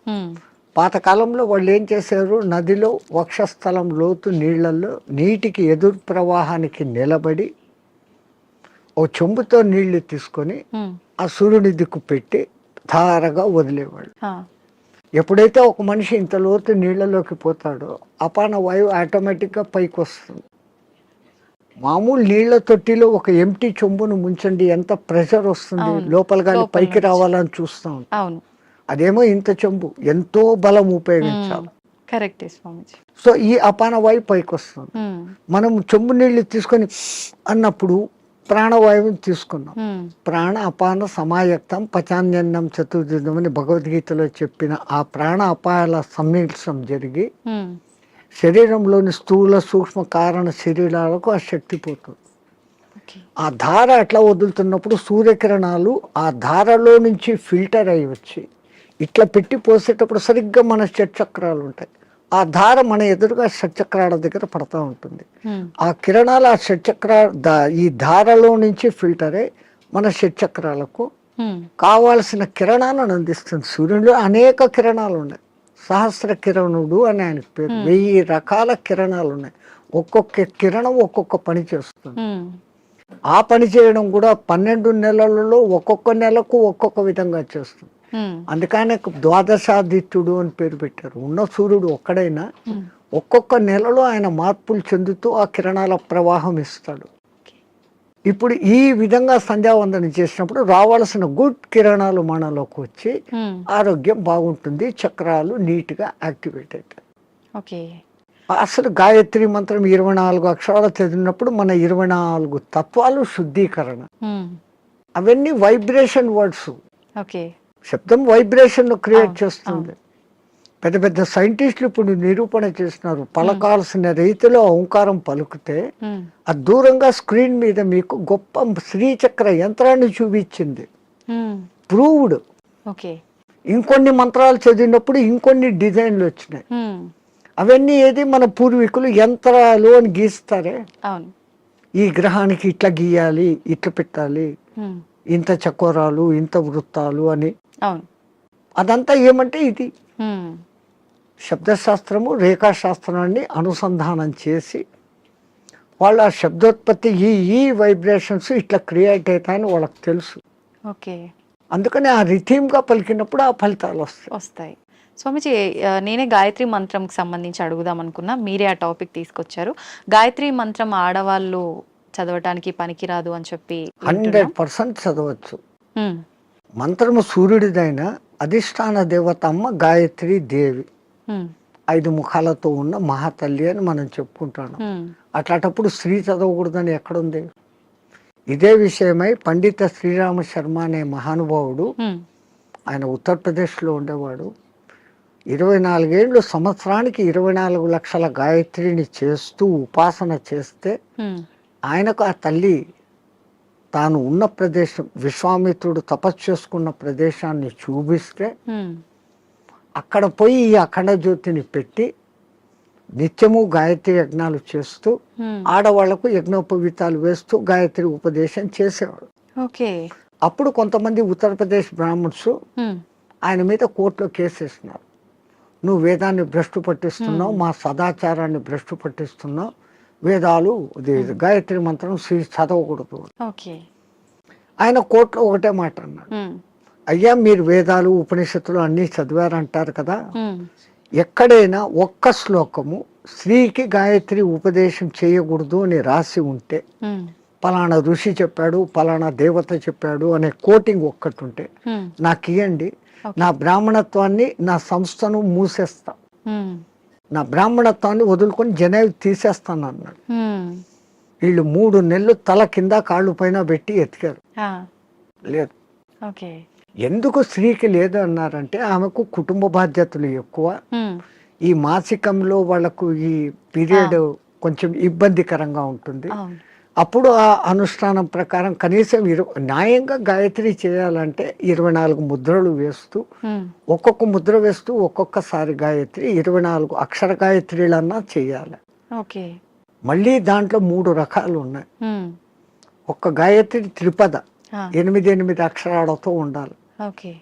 పాతకాలంలో వాళ్ళు ఏం చేశారు, నదిలో వక్షస్థలం లోతు నీళ్లలో నీటికి ఎదురు ప్రవాహానికి నిలబడి ఓ చెంబుతో నీళ్లు తీసుకొని ఆ సూర్యుని దిక్కు పెట్టి ధారగా వదిలేవాళ్ళు. ఎప్పుడైతే ఒక మనిషి ఇంత లోతు నీళ్లలోకి పోతాడో అపాన వాయువు ఆటోమేటిక్గా పైకి వస్తుంది. మామూలు నీళ్ల తొట్టిలో ఒక ఎంటీ చెంబును ముంచండి, ఎంత ప్రెషర్ వస్తుంది, లోపల గాలి పైకి రావాలని చూస్తాం. అదేమో ఇంత చెంబు, ఎంతో బలం ఉపయోగించాలి. సో ఈ అపాన వాయువు పైకి వస్తుంది. మనం చెంబు నీళ్లు తీసుకొని అన్నప్పుడు ప్రాణవాయువుని తీసుకున్నాం. ప్రాణ అపాన సమాయక్తం పచాన్యన్నం చతుర్దినం అని భగవద్గీతలో చెప్పిన ఆ ప్రాణ అపాయాల సమ్మిళనం జరిగి శరీరంలోని స్థూల సూక్ష్మ కారణ శరీరాలకు ఆ శక్తి పోతుంది. ఆ ధార అట్లా వదులుతున్నప్పుడు సూర్యకిరణాలు ఆ ధారలో నుంచి ఫిల్టర్ అయ్యి వచ్చి ఇట్లా పెట్టి పోసేటప్పుడు సరిగ్గా మన షట్చక్రాలు ఉంటాయి. ఆ ధార మన ఎదురుగా షట్చక్రాల దగ్గర పడతా ఉంటుంది. ఆ కిరణాలు ఆ ఈ ధారలో నుంచి ఫిల్టర్ అయ్యి మన షట్చక్రాలకు కావాల్సిన కిరణాలను అందిస్తుంది. సూర్యుడిలో అనేక కిరణాలు ఉన్నాయి. సహస్ర కిరణుడు అని ఆయనకు పేరు. 1000 రకాల కిరణాలు ఉన్నాయి. ఒక్కొక్క కిరణం ఒక్కొక్క పని చేస్తుంది. ఆ పని చేయడం కూడా 12 నెలలలో ఒక్కొక్క నెలకు ఒక్కొక్క విధంగా చేస్తుంది. అందుకనే ద్వాదశాదిత్యుడు అని పేరు పెట్టారు. ఉన్న సూర్యుడు ఒక్కడైనా ఒక్కొక్క నెలలో ఆయన మార్పులు చెందుతూ ఆ కిరణాల ప్రవాహం ఇస్తాడు. ఇప్పుడు ఈ విధంగా సంధ్యావందనం చేసినప్పుడు రావాల్సిన గుడ్ కిరణాలు మనలోకి వచ్చి ఆరోగ్యం బాగుంటుంది, చక్రాలు నీట్గా యాక్టివేట్ అవుతాయి. ఓకే. అసలు గాయత్రి మంత్రం 24 అక్షరాలు చదివినప్పుడు మన 24 తత్వాలు శుద్ధీకరణ. అవన్నీ వైబ్రేషన్ వర్డ్స్. ఓకే. శబ్దం వైబ్రేషన్ క్రియేట్ చేస్తుంది. పెద్ద పెద్ద సైంటిస్టులు ఇప్పుడు నిరూపణ చేస్తున్నారు. పలకాల్సిన రీతిలో ఓంకారం పలుకుతే అది దూరంగా స్క్రీన్ మీద మీకు గొప్ప శ్రీచక్ర యంత్రాన్ని చూపించింది. ప్రూవ్డ్. ఓకే. ఇంకొన్ని మంత్రాలు చదివినప్పుడు ఇంకొన్ని డిజైన్లు వచ్చినాయి. అవన్నీ ఏది మన పూర్వీకులు యంత్రాలు అని గీస్తారే, ఈ గ్రహానికి ఇట్లా గీయాలి, ఇట్లా పెట్టాలి, ఇంత చకోరాలు, ఇంత వృత్తాలు అని. అదంతా ఏమంటే ఇది శబ్దశాస్త్రము రేఖాశాస్త్రాన్ని అనుసంధానం చేసి వాళ్ళ శబ్దోత్పత్తి ఈ వైబ్రేషన్స్ ఇట్లా క్రియేట్ అవుతాయని వాళ్ళకి తెలుసు. ఓకే. అందుకని ఆ రిథీమ్గా పలికినప్పుడు ఆ ఫలితాలు వస్తాయి. స్వామిజీ, నేనే గాయత్రి మంత్రంకి సంబంధించి అడుగుదాం అనుకున్నా, మీరే ఆ టాపిక్ తీసుకొచ్చారు. గాయత్రి మంత్రం ఆడవాళ్ళు చదవటానికి పనికిరాదు అని చెప్పి 100% చదవచ్చు. మంత్రము సూర్యుడిదైన అధిష్టాన దేవత అమ్మ గాయత్రి దేవి, 5 ముఖాలతో ఉన్న మహాతల్లి అని మనం చెప్పుకుంటాను. అట్లాంటప్పుడు స్త్రీ చదవకూడదని ఎక్కడుంది? ఇదే విషయమై పండిత శ్రీరామ శర్మ అనే మహానుభావుడు, ఆయన ఉత్తరప్రదేశ్లో ఉండేవాడు. 24 ఏళ్ళు సంవత్సరానికి 24 లక్షల గాయత్రిని చేస్తూ ఉపాసన చేస్తే ఆయనకు ఆ తల్లి తాను ఉన్న ప్రదేశం, విశ్వామిత్రుడు తపస్సు చేసుకున్న ప్రదేశాన్ని చూపిస్తే అక్కడ పోయి ఈ అఖండ జ్యోతిని పెట్టి నిత్యము గాయత్రి యజ్ఞాలు చేస్తూ ఆడవాళ్లకు యజ్ఞోపవీతాలు వేస్తూ గాయత్రి ఉపదేశం చేసేవాడు. అప్పుడు కొంతమంది ఉత్తరప్రదేశ్ బ్రాహ్మణ్స్ ఆయన మీద కోర్టులో కేసేసినారు. నువ్వు వేదాన్ని భ్రష్టు పట్టిస్తున్నావు, మా సదాచారాన్ని భ్రష్టు పట్టిస్తున్నావు, వేదాలు గాయత్రి మంత్రం చదవకూడదు. ఆయన కోర్టులో ఒకటే మాట అన్నాడు, అయ్యా మీరు వేదాలు ఉపనిషత్తులు అన్నీ చదివారంటారు కదా, ఎక్కడైనా ఒక్క శ్లోకము స్త్రీకి గాయత్రి ఉపదేశం చేయకూడదు అని రాసి ఉంటే, పలానా ఋషి చెప్పాడు, పలానా దేవత చెప్పాడు అనే కోటింగ్ ఒక్కటి ఉంటే నాకు ఇవ్వండి, నా బ్రాహ్మణత్వాన్ని, నా సంస్థను మూసేస్తా, నా బ్రాహ్మణత్వాన్ని వదులుకొని జనేవి తీసేస్తాను అన్నాడు. వీళ్ళు 3 నెలలు తల కింద కాళ్ళు పైన పెట్టి ఎతికారు, లేదు. ఎందుకు స్త్రీకి లేదు అన్నారంటే ఆమెకు కుటుంబ బాధ్యతలు ఎక్కువ, ఈ మాసికంలో వాళ్ళకు ఈ పీరియడ్ కొంచెం ఇబ్బందికరంగా ఉంటుంది. అప్పుడు ఆ అనుష్ఠానం ప్రకారం కనీసం న్యాయంగా గాయత్రి చేయాలంటే 24 ముద్రలు వేస్తూ, ఒక్కొక్క ముద్ర వేస్తూ ఒక్కొక్కసారి గాయత్రి 24 అక్షర గాయత్రిలన్నా చేయాలి. మళ్ళీ దాంట్లో 3 రకాలు ఉన్నాయి. ఒక్క గాయత్రి త్రిపద 8 అక్షరాలతో ఉండాలి.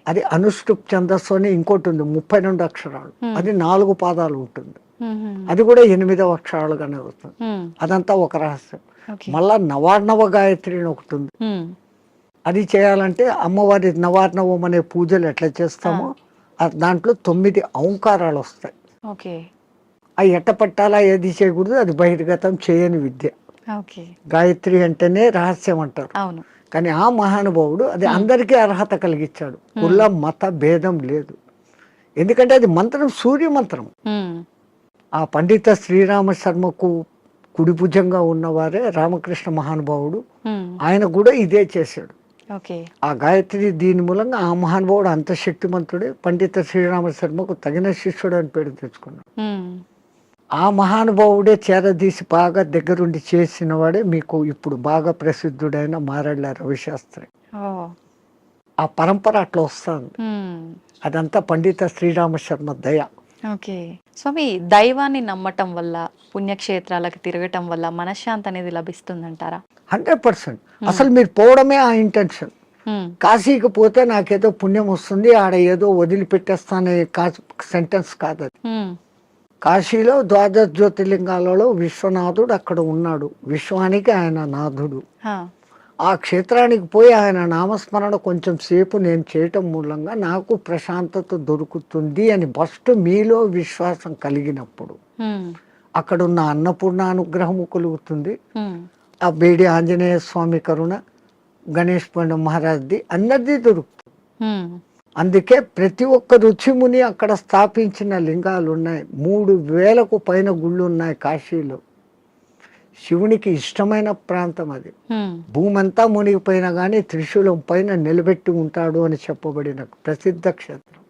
అది అనుష్ఠుప్ ఛందస్సు అని ఇంకోటి ఉంది, 32 అక్షరాలు, అది 4 పాదాలు ఉంటుంది, అది కూడా 8వ అక్షరాలుగానే వస్తుంది. అదంతా ఒక రహస్యం. మళ్ళా నవార్ణవ గాయత్రి అని ఒకటి ఉంది, అది చేయాలంటే అమ్మవారి నవార్ణవం అనే పూజలు ఎట్లా చేస్తామో దాంట్లో 9 ఔంకారాలు వస్తాయి. అవి ఎట్ట పట్టాలా, ఏది చేయకూడదు, అది బహిర్గతం చేయని విద్య. గాయత్రి అంటేనే రహస్యం అంటారు. కానీ ఆ మహానుభావుడు అది అందరికీ అర్హత కలిగించాడు. కుల మత భేదం లేదు, ఎందుకంటే అది మంత్రం సూర్య మంత్రం. ఆ పండిత శ్రీరామ శర్మకు కుడి భుజంగా ఉన్నవారే రామకృష్ణ మహానుభావుడు, ఆయన కూడా ఇదే చేశాడు. ఆ గాయత్రి దీని మూలంగా ఆ మహానుభావుడు అంత శక్తిమంతుడే. పండిత శ్రీరామ శర్మకు తగిన శిష్యుడు అని పేరు తెచ్చుకున్నాడు. ఆ మహానుభావుడే చేరదీసి బాగా దగ్గరుండి చేసిన వాడే మీకు ఇప్పుడు బాగా ప్రసిద్ధుడైన మారెళ్ళ రవిశాస్త్రి. ఆ పరంపర అట్లా వస్తుంది. అదంతా పండిత శ్రీరామ శర్మ దయ. స్వామి, దైవాన్ని నమ్మటం వల్ల, పుణ్యక్షేత్రాలకు తిరగటం వల్ల మనశ్శాంతి అనేది లభిస్తుందంటారా? 100%. అసలు మీరు పోవడమే ఆ ఇంటెన్షన్. కాశీకి పోతే నాకేదో పుణ్యం వస్తుంది, ఆడ ఏదో వదిలిపెట్టేస్తానే సెంటెన్స్ కాదు అది. కాశీలో 12 జ్యోతిర్లింగాలలో విశ్వనాథుడు అక్కడ ఉన్నాడు, విశ్వానికి ఆయన నాథుడు. ఆ క్షేత్రానికి పోయి ఆయన నామస్మరణ కొంచెం సేపు నేను చేయటం మూలంగా నాకు ప్రశాంతత దొరుకుతుంది అని ఫస్ట్ మీలో విశ్వాసం కలిగినప్పుడు అక్కడున్న అన్నపూర్ణ అనుగ్రహము కలుగుతుంది. ఆ బేడి ఆంజనేయ స్వామి కరుణ, గణేష్ పండు మహారాజ్ది అందరిది దొరుకుతుంది. అందుకే ప్రతి ఒక్క రుచిముని అక్కడ స్థాపించిన లింగాలు ఉన్నాయి. 3000కు పైన గుళ్ళు ఉన్నాయి కాశీలో. శివునికి ఇష్టమైన ప్రాంతం అది. భూమి అంతా మునిగిపోయినా కానీ త్రిశూలం పైన నిలబెట్టి ఉంటాడు అని చెప్పబడిన ప్రసిద్ధ క్షేత్రం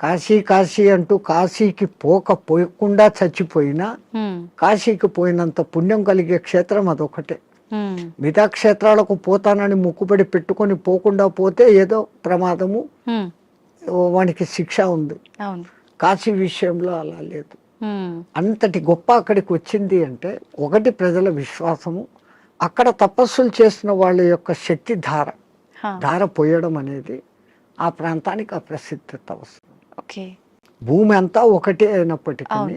కాశీ. కాశీ అంటూ కాశీకి పోకుండా చచ్చిపోయినా కాశీకి పోయినంత పుణ్యం కలిగే క్షేత్రం అదొకటే. మిగతా క్షేత్రాలకు పోతానని ముక్కుబడి పెట్టుకొని పోకుండా పోతే ఏదో ప్రమాదము, వానికి శిక్ష ఉంది. కాశీ విషయంలో అలా లేదు. అంతటి గొప్ప అక్కడికి వచ్చింది అంటే ఒకటి ప్రజల విశ్వాసము, అక్కడ తపస్సులు చేసిన వాళ్ళ యొక్క శక్తి ధార పోయడం అనేది ఆ ప్రాంతానికి ఆ ప్రసిద్ధత వస్తుంది. భూమి అంతా ఒకటే అయినప్పటికీ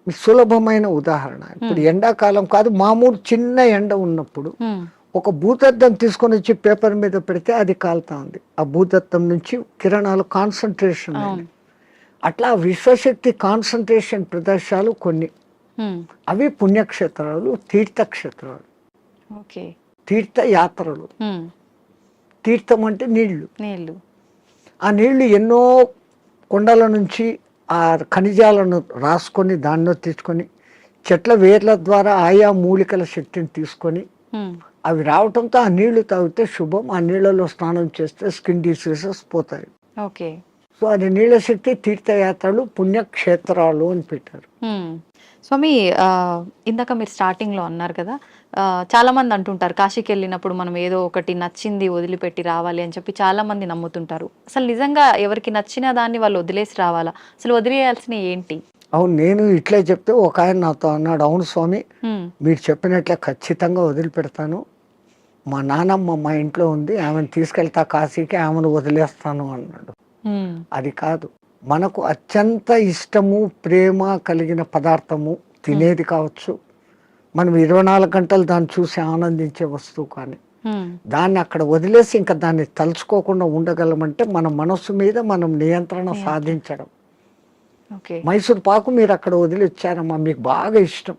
సులభమైన ఉదాహరణ. ఇప్పుడు ఎండాకాలం కాదు, మామూలు చిన్న ఎండ ఉన్నప్పుడు ఒక భూతద్దం తీసుకొని వచ్చి పేపర్ మీద పెడితే అది కాలుతా ఉంది. ఆ భూతద్దం నుంచి కిరణాలు కాన్సన్ట్రేషన్. అట్లా విశ్వశక్తి కాన్సన్ట్రేషన్ ప్రదేశాలు కొన్ని, అవి పుణ్యక్షేత్రాలు, తీర్థక్షేత్రాలు, తీర్థయాత్రలు. తీర్థం అంటే నీళ్లు. ఆ నీళ్లు ఎన్నో కొండల నుంచి ఆ ఖనిజాలను రాసుకొని దానిలో తీసుకొని చెట్ల వేర్ల ద్వారా ఆయా మూలికల శక్తిని తీసుకొని అవి రావటంతో ఆ నీళ్లు తాగితే శుభం. ఆ నీళ్లలో స్నానం చేస్తే స్కిన్ డిసీజెస్ పోతాయి. సో అది నీళ్ళ శక్తి, తీర్థయాత్రలు, పుణ్యక్షేత్రాలు అని పెట్టారు. స్వామి, ఇందాక మీరు స్టార్టింగ్ లో అన్నారు కదా, చాలా మంది అంటుంటారు కాశీకి వెళ్ళినప్పుడు మనం ఏదో ఒకటి నచ్చింది వదిలిపెట్టి రావాలి అని చెప్పి చాలా మంది నమ్ముతుంటారు. అసలు నిజంగా ఎవరికి నచ్చిన దాన్ని వాళ్ళు వదిలేసి రావాలా? అసలు వదిలేయాల్సిన ఏంటి? అవును, నేను ఇట్లే చెప్తే ఒక ఆయన నాతో అన్నాడు, అవును స్వామి మీరు చెప్పినట్లే ఖచ్చితంగా వదిలిపెడతాను. మా నానమ్మ మా ఇంట్లో ఉంది, ఆమెను తీసుకెళ్తా కాశీకి, ఆమెను వదిలేస్తాను అన్నాడు. అది కాదు, మనకు అత్యంత ఇష్టము, ప్రేమ కలిగిన పదార్థము, తినేది కావచ్చు, మనం 24 గంటలు దాన్ని చూసి ఆనందించే వస్తువు, కానీ దాన్ని అక్కడ వదిలేసి ఇంకా దాన్ని తలుచుకోకుండా ఉండగలమంటే మన మనస్సు మీద మనం నియంత్రణ సాధించడం. మైసూర్ పాకు మీరు అక్కడ వదిలి వచ్చారమ్మా, మీకు బాగా ఇష్టం.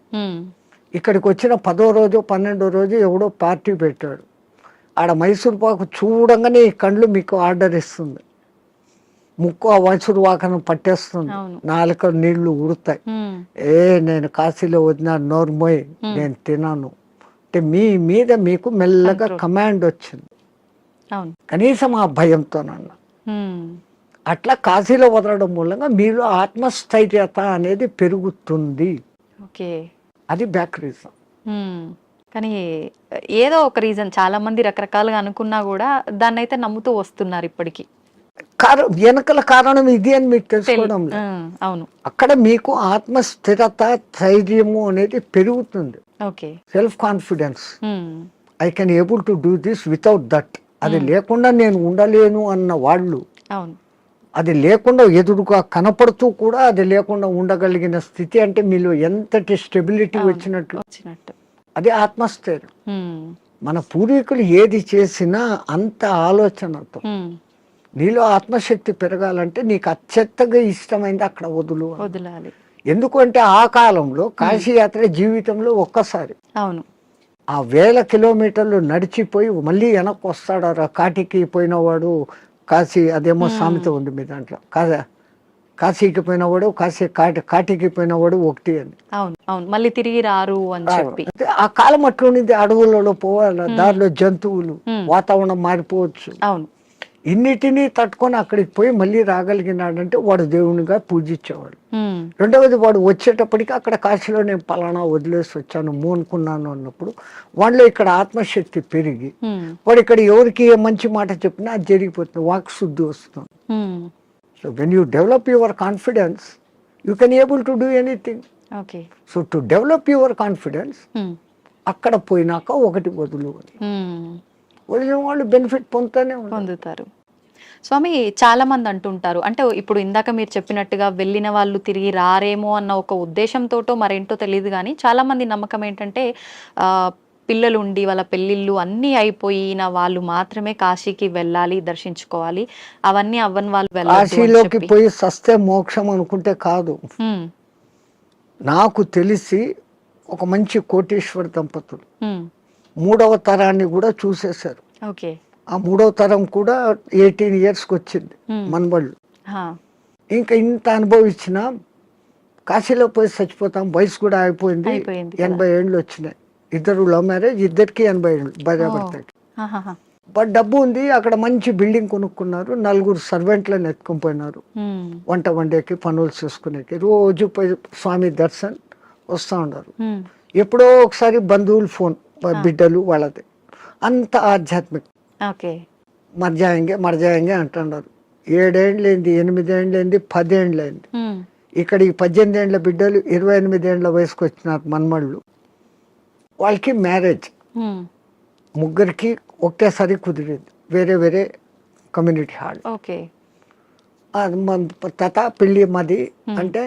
ఇక్కడికి వచ్చిన 10వ రోజు 12వ రోజు ఎవడో పార్టీ పెట్టాడు, ఆడ మైసూర్ పాకు చూడంగానే ఈ కళ్ళు మీకు ఆర్డర్ ఇస్తుంది, ముక్కు ఆ మైసూర్ పాకను పట్టేస్తుంది, నాలుక నీళ్లు ఉడుతాయి. నేను కాశీలో వదిన నోర్మోయ్, నేను తినాను అంటే మీ మీద మీకు మెల్లగా కమాండ్ వచ్చింది, కనీసం ఆ భయంతోనన్నా. అట్లా కాశీలో వదలడం మూలంగా మీలో ఆత్మస్థైర్యత అనేది పెరుగుతుంది. అది బ్యాక్ రీజన్. కానీ ఏదో ఒక రీజన్, చాలా మంది రకరకాలుగా అనుకున్నా కూడా దాన్ని అయితే నమ్ముతూ వస్తున్నారు ఇప్పటికీ. వెనకల కారణం ఇది అని మీకు తెలుసుకోవడం లేదు. అవును, అక్కడ మీకు ఆత్మస్థిరత, ధైర్యము అనేది పెరుగుతుంది. Self confidence, I can able to do this without that. అది లేకుండా నేను ఉండలేను అన్న వాళ్ళు, అది లేకుండా ఎదురుగా కనపడుతూ కూడా అది లేకుండా ఉండగలిగిన స్థితి అంటే మీలో ఎంతటి స్టెబిలిటీ వచ్చినట్లు. అది ఆత్మస్థైర్యం. మన పూర్వీకులు ఏది చేసినా అంత ఆలోచనతో. నీలో ఆత్మశక్తి పెరగాలంటే నీకు అత్యంతగా ఇష్టమైంది అక్కడ వదలాలి. ఎందుకంటే ఆ కాలంలో కాశీ యాత్ర జీవితంలో ఒక్కసారి. అవును, ఆ 1000 కిలోమీటర్లు నడిచిపోయి మళ్ళీ వెనక్కి వస్తాడు. కాటికి పోయినవాడు కాశీ, అదేమో సామెత ఉంది మీ దాంట్లో, కాశీకి పోయినవాడు కాటికి పోయినవాడు ఒకటి అని. అవును, మళ్ళీ తిరిగి రారు అని చెప్పి. ఆ కాలం అట్లుంది, అడవులలో పోవాలి, దారిలో జంతువులు, వాతావరణం మారిపోవచ్చు. అవును, ఇన్నిటినీ తట్టుకొని అక్కడికి పోయి మళ్ళీ రాగలిగినాడంటే వాడు దేవునిగా పూజించేవాడు. రెండవది, వాడు వచ్చేటప్పటికి అక్కడ కాశీలో నేను పలానా వదిలేసి వచ్చాను అనుకున్నాను అన్నప్పుడు వాళ్ళలో ఇక్కడ ఆత్మశక్తి పెరిగి వాడు ఇక్కడ ఎవరికి ఏ మంచి మాట చెప్పినా అది జరిగిపోతుంది, వాక్ శుద్ధి వస్తుంది. So when you develop your confidence you can able to do anything. So to develop your confidence అక్కడ పోయినాక ఒకటి వదిలిన వాళ్ళు బెనిఫిట్ పొందుతారు. స్వామి, చాలా మంది అంటుంటారు, అంటే ఇప్పుడు ఇందాక మీరు చెప్పినట్టుగా వెళ్ళిన వాళ్ళు తిరిగి రారేమో అన్న ఒక ఉద్దేశంతోటో మరేంటో తెలియదు, కానీ చాలా మంది నమ్మకం ఏంటంటే పిల్లలు ఉండి వాళ్ళ పెళ్ళిళ్ళు అన్నీ అయిపోయిన వాళ్ళు మాత్రమే కాశీకి వెళ్ళాలి, దర్శించుకోవాలి, అవన్నీ అవ్వని వాళ్ళు కాశీలోకి పోయి సస్తే మోక్షం అనుకుంటే కాదు. నాకు తెలిసి ఒక మంచి కోటీశ్వర దంపతులు. మూడవ తరాన్ని కూడా చూసేశారు. ఓకే. ఆ మూడవ తరం కూడా 18 yearsకి వచ్చింది మనబళ్ళు. ఇంకా ఇంత అనుభవించిన కాశీలో పోయి చచ్చిపోతాం, వయసు కూడా అయిపోయింది. 80 ఏళ్ళు వచ్చినాయి. ఇద్దరు లవ్ మ్యారేజ్, ఇద్దరికి 80 ఏళ్ళు భార్యాభర్తకి. బట్ డబ్బు ఉంది, అక్కడ మంచి బిల్డింగ్ కొనుక్కున్నారు. 4 సర్వెంట్లను ఎత్తుకొని పోయినారు, వంట వండేకి, పనులు చేసుకునేకి. రోజు పోయి స్వామి దర్శన్ వస్తూ ఉన్నారు. ఎప్పుడో ఒకసారి బంధువులు ఫోన్, బిడ్డలు వాళ్ళది. అంత ఆధ్యాత్మిక. మర్జాయంగే అంటున్నారు. 7 ఏళ్ళైంది, 8 ఏళ్ళైంది, 10 ఏళ్ళైంది. ఇక్కడ ఈ 18 ఏళ్ళ బిడ్డలు 28 ఏళ్ళ వయసుకు వచ్చినారు మనమళ్ళు. వాళ్ళకి మ్యారేజ్ ముగ్గురికి ఒకేసారి కుదిరింది, వేరే వేరే కమ్యూనిటీ హాల్. తాత పెళ్ళి మాది అంటే,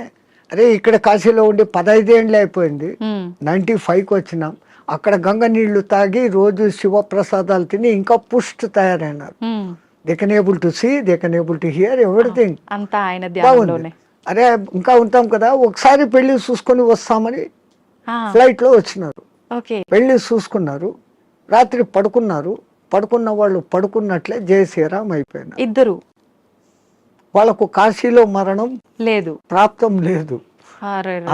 అరే ఇక్కడ కాశీలో ఉండి 15 ఏళ్ళు అయిపోయింది, 95కి వచ్చినాం. అక్కడ గంగ నీళ్లు తాగి రోజు శివప్రసాదాలు తిని ఇంకా పుష్టి తయారైనారు. They can able to see, they can able to hear everything. బాగుంది. అరే ఇంకా ఉంటాం కదా, ఒకసారి పెళ్లి చూసుకొని వస్తామని ఫ్లైట్ లో వచ్చినారు. పెళ్లి చూసుకున్నారు, రాత్రి పడుకున్నారు. పడుకున్న వాళ్ళు పడుకున్నట్లే జయ శ్రీరామ్ అయిపోయినారు ఇద్దరు. వాళ్ళకు కాశీలో మరణం లేదు, ప్రాప్తం లేదు.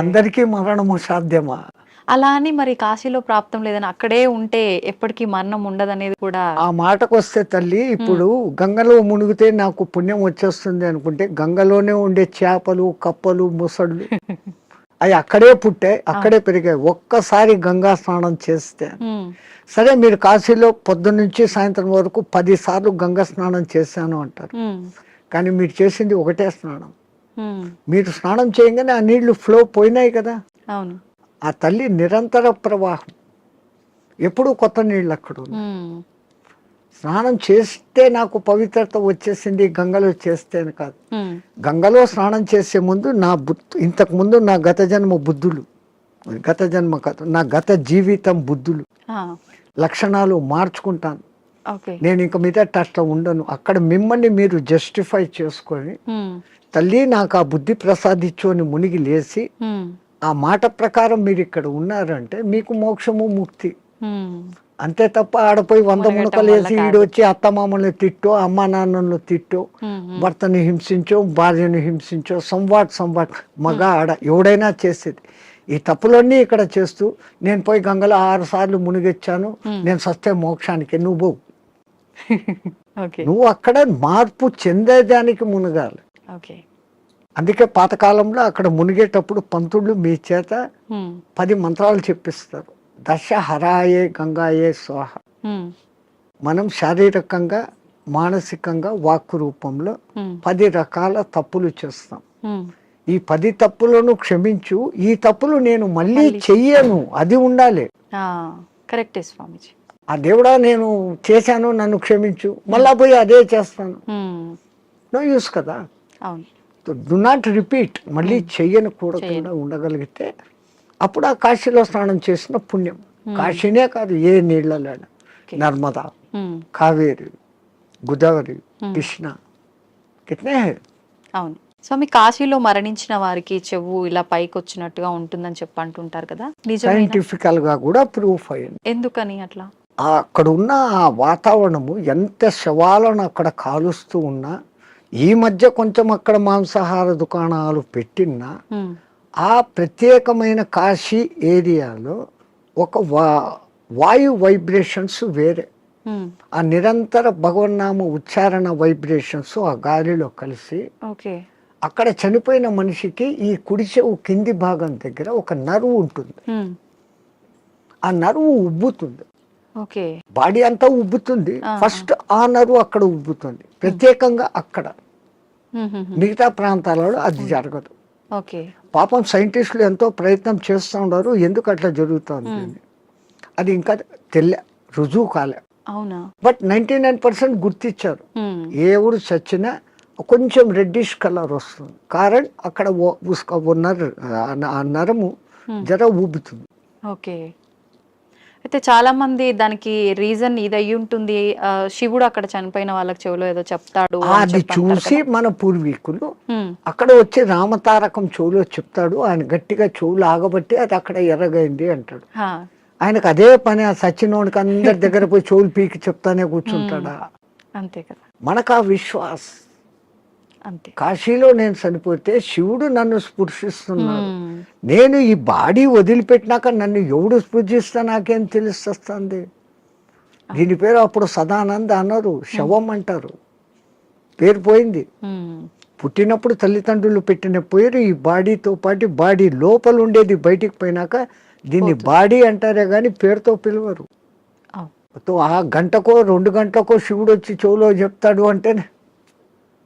అందరికీ మరణము సాధ్యమా? అలా అని మరి కాశీలో ప్రాప్తం లేదని అక్కడే ఉంటే ఎప్పటికీ మరణం ఉండదనేది కూడా. ఆ మాటకు వస్తే తల్లి, ఇప్పుడు గంగలో మునిగితే నాకు పుణ్యం వచ్చేస్తుంది అనుకుంటే, గంగలోనే ఉండే చేపలు, కప్పలు, ముసళ్ళు అవి అక్కడే పుట్టాయి, అక్కడే పెరిగాయి. ఒక్కసారి గంగా స్నానం చేస్తే, సరే మీరు కాశీలో పొద్దున్న నుంచి సాయంత్రం వరకు 10 సార్లు గంగా స్నానం చేశాను అంటారు, కానీ మీరు చేసింది ఒకటే స్నానం. మీరు స్నానం చేయగానే ఆ నీళ్లు ఫ్లో పోయినాయి కదా. అవును. ఆ తల్లి నిరంతర ప్రవాహం, ఎప్పుడూ కొత్త నీళ్ళు అక్కడ ఉన్నాయి. స్నానం చేస్తే నాకు పవిత్రత వచ్చేసింది గంగలో చేస్తేనే కాదు. గంగలో స్నానం చేసే ముందు ఇంతకు ముందు నా గత జన్మ బుద్ధులు, గత జన్మ కాదు, నా గత జీవితం బుద్ధులు, లక్షణాలు మార్చుకుంటాను. నేను ఇంక మీద అట్లా ఉండను. అక్కడ మిమ్మల్ని మీరు జస్టిఫై చేసుకొని, తల్లి నాకు ఆ బుద్ధి ప్రసాదించు అని మునిగి లేచి, ఆ మాట ప్రకారం మీరు ఇక్కడ ఉన్నారంటే మీకు మోక్షము, ముక్తి. అంతే తప్ప ఆడపోయి 100 మునకలు వేసి ఈడొచ్చి అత్తమామల్ని తిట్టో, అమ్మా నాన్నను తిట్టో, భర్తని హింసించో, భార్యను హింసించో, సంవాట్ మగ ఆడ ఎవడైనా చేసేది. ఈ తప్పులన్నీ ఇక్కడ చేస్తూ, నేను పోయి గంగలో 6 సార్లు మునిగొచ్చాను, నేను సస్తే మోక్షానికి, నువ్వు నువ్వు అక్కడ మార్పు చెందేదానికి మునగాలి. అందుకే పాతకాలంలో అక్కడ మునిగేటప్పుడు పంతుళ్ళు మీ చేత 10 మంత్రాలు చెప్పిస్తారు. దశ హరాయే గంగాయే స్వాహ. మనం శారీరకంగా, మానసికంగా, వాక్కు రూపంలో 10 రకాల తప్పులు చేస్తాం. ఈ 10 తప్పులను క్షమించు, ఈ తప్పులు నేను మళ్ళీ చెయ్యను, అది ఉండాలి. కరెక్టే స్వామిజీ. ఆ దేవుడా నేను చేశాను, నన్ను క్షమించు, మళ్ళా పోయి అదే చేస్తాను, నో యూస్ కదా. Do not repeat. మళ్ళీ చెయ్యను కూడా ఉండగలిగితే అప్పుడు ఆ కాశీలో స్నానం చేసిన పుణ్యం. కాశీనే కాదు, ఏ నీళ్ళలో, నర్మదా, కావేరి, గోదావరి, కృష్ణ, కిట్నే. అవును స్వామి, కాశీలో మరణించిన వారికి చెవు ఇలా పైకి వచ్చినట్టుగా ఉంటుందని చెప్పి అంటుంటారు కదా, సైంటిఫికల్ గా కూడా ప్రూఫ్ అయింది. ఎందుకని అట్లా? అక్కడ ఉన్న ఆ వాతావరణము, ఎంత శవాలను అక్కడ కాలుస్తూ ఉన్నా, ఈ మధ్య కొంచెం అక్కడ మాంసాహార దుకాణాలు పెట్టినా, ఆ ప్రత్యేకమైన కాశీ ఏరియాలో ఒక వాయు వైబ్రేషన్స్ వేరే. ఆ నిరంతర భగవన్నామ ఉచ్చారణ వైబ్రేషన్స్ ఆ గాలిలో కలిసి, అక్కడ చనిపోయిన మనిషికి ఈ కుడి చెవు కింది భాగం దగ్గర ఒక నరువు ఉంటుంది. ఆ నరువు ఉబ్బుతుంది, బాడీ అంతా ఉబ్బుతుంది. ఫస్ట్ ఆ నరువు అక్కడ ఉబ్బుతుంది ప్రత్యేకంగా అక్కడ. మిగతా ప్రాంతాలలో అది జరగదు. పాపం సైంటిస్టులు ఎంతో ప్రయత్నం చేస్తూ ఉన్నారు, ఎందుకు అట్లా జరుగుతుంది అది ఇంకా రుజువు కాలే. బట్ 99% గుర్తించారు. ఏ ఊరు చచ్చినా కొంచెం రెడ్డిష్ కలర్ వస్తుంది, కారణం అక్కడ ఓకే. అయితే చాలా మంది దానికి రీజన్ ఇది అయ్యి ఉంటుంది, శివుడు అక్కడ చనిపోయిన వాళ్ళకి చెవులో ఏదో చెప్తాడు అని అది చెప్పి అంటారు చూసి కదా. మన పూర్వీకులు ఉమ్, అక్కడ వచ్చి రామతారకం చెవులో చెప్తాడు, ఆయన గట్టిగా చెవులు ఆగబట్టి అది అక్కడ ఎర్రగైంది అంటాడు. హా, ఆయనకు అదే పని, ఆ సచ్చినోడికి అందరి దగ్గర పోయి చెవులు పీకి చెప్తానే కూర్చుంటాడా? అంతే కదా, మనకు ఆ విశ్వాస్. అంతే. కాశీలో నేను చనిపోతే శివుడు నన్ను స్పృశిస్తున్నాడు. ఉమ్, నేను ఈ బాడీ వదిలిపెట్టినాక నన్ను ఎవడు స్పృశిస్తా నాకేం తెలుస్తుంది? దీని పేరు అప్పుడు సదానంద అన్నారు, శవం అంటారు. పేరు పోయింది. ఉమ్, పుట్టినప్పుడు తల్లిదండ్రులు పెట్టిన పేరు ఈ బాడీతో పాటు బాడీ లోపల ఉండేది బయటికి పోయినాక దీన్ని బాడీ అంటారే కానీ పేరుతో పిలవరు. అవును. తో ఆ గంటకో 2 గంటలకో శివుడు వచ్చి చెవులో చెప్తాడు అంటే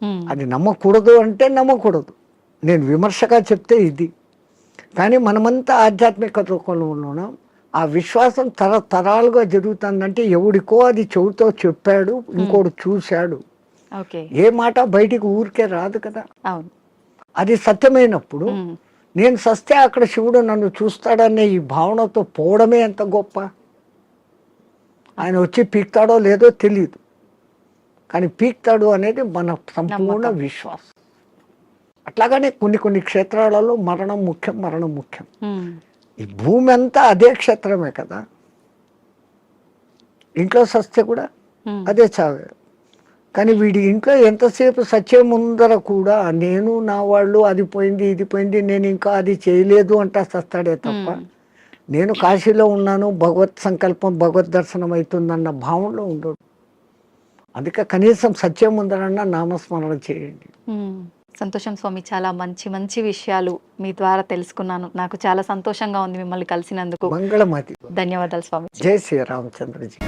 ఉమ్, అది నమ్మకూడదు అంటే నమ్మకూడదు. నేను విమర్శగా చెప్తే ఇది. కానీ మనమంతా ఆధ్యాత్మిక లోకంలో ఉన్నాం. ఆ విశ్వాసం తరతరాలుగా జరుగుతుందంటే ఎవడికో అది చెవుతో చెప్పాడు, ఇంకోడు చూశాడు. ఓకే. ఏ మాట బయటికి ఊరికే రాదు కదా. అవును. అది సత్యమైనప్పుడు ఉమ్, నేను సస్తే అక్కడ శివుడు నన్ను చూస్తాడనే ఈ భావనతో పోవడమే ఎంత గొప్ప. ఆయన వచ్చి పీక్తాడో లేదో తెలియదు, కానీ పీక్తాడు అనేది మన సంపూర్ణ విశ్వాసం. అట్లాగనే కొన్ని క్షేత్రాలలో మరణం ముఖ్యం. ఉమ్, ఈ భూమి అంతా అదే క్షేత్రమే కదా. ఇంట్లో సస్తే కూడా ఉమ్, అదే చావే. కానీ వీడి ఇంట్లో ఎంతసేపు సత్యం ముందర కూడా నేను నా వాళ్ళు అది పోయింది ఇది పోయింది నేను ఇంకా అది చేయలేదు అంటా సస్తాడే తప్ప నేను కాశీలో ఉన్నాను, భగవత్ సంకల్పం భగవద్ దర్శనం అవుతుందన్న భావనలో ఉండడు. అందుకే కనీసం సత్యం ముందరన్నా నామస్మరణ చేయండి. ఉమ్. సంతోషం స్వామి, చాలా మంచి మంచి విషయాలు మీ ద్వారా తెలుసుకున్నాను. నాకు చాలా సంతోషంగా ఉంది మిమ్మల్ని కలిసినందుకు. మంగళమతి. ధన్యవాదాలు స్వామి. జై శ్రీరామచంద్రజీ.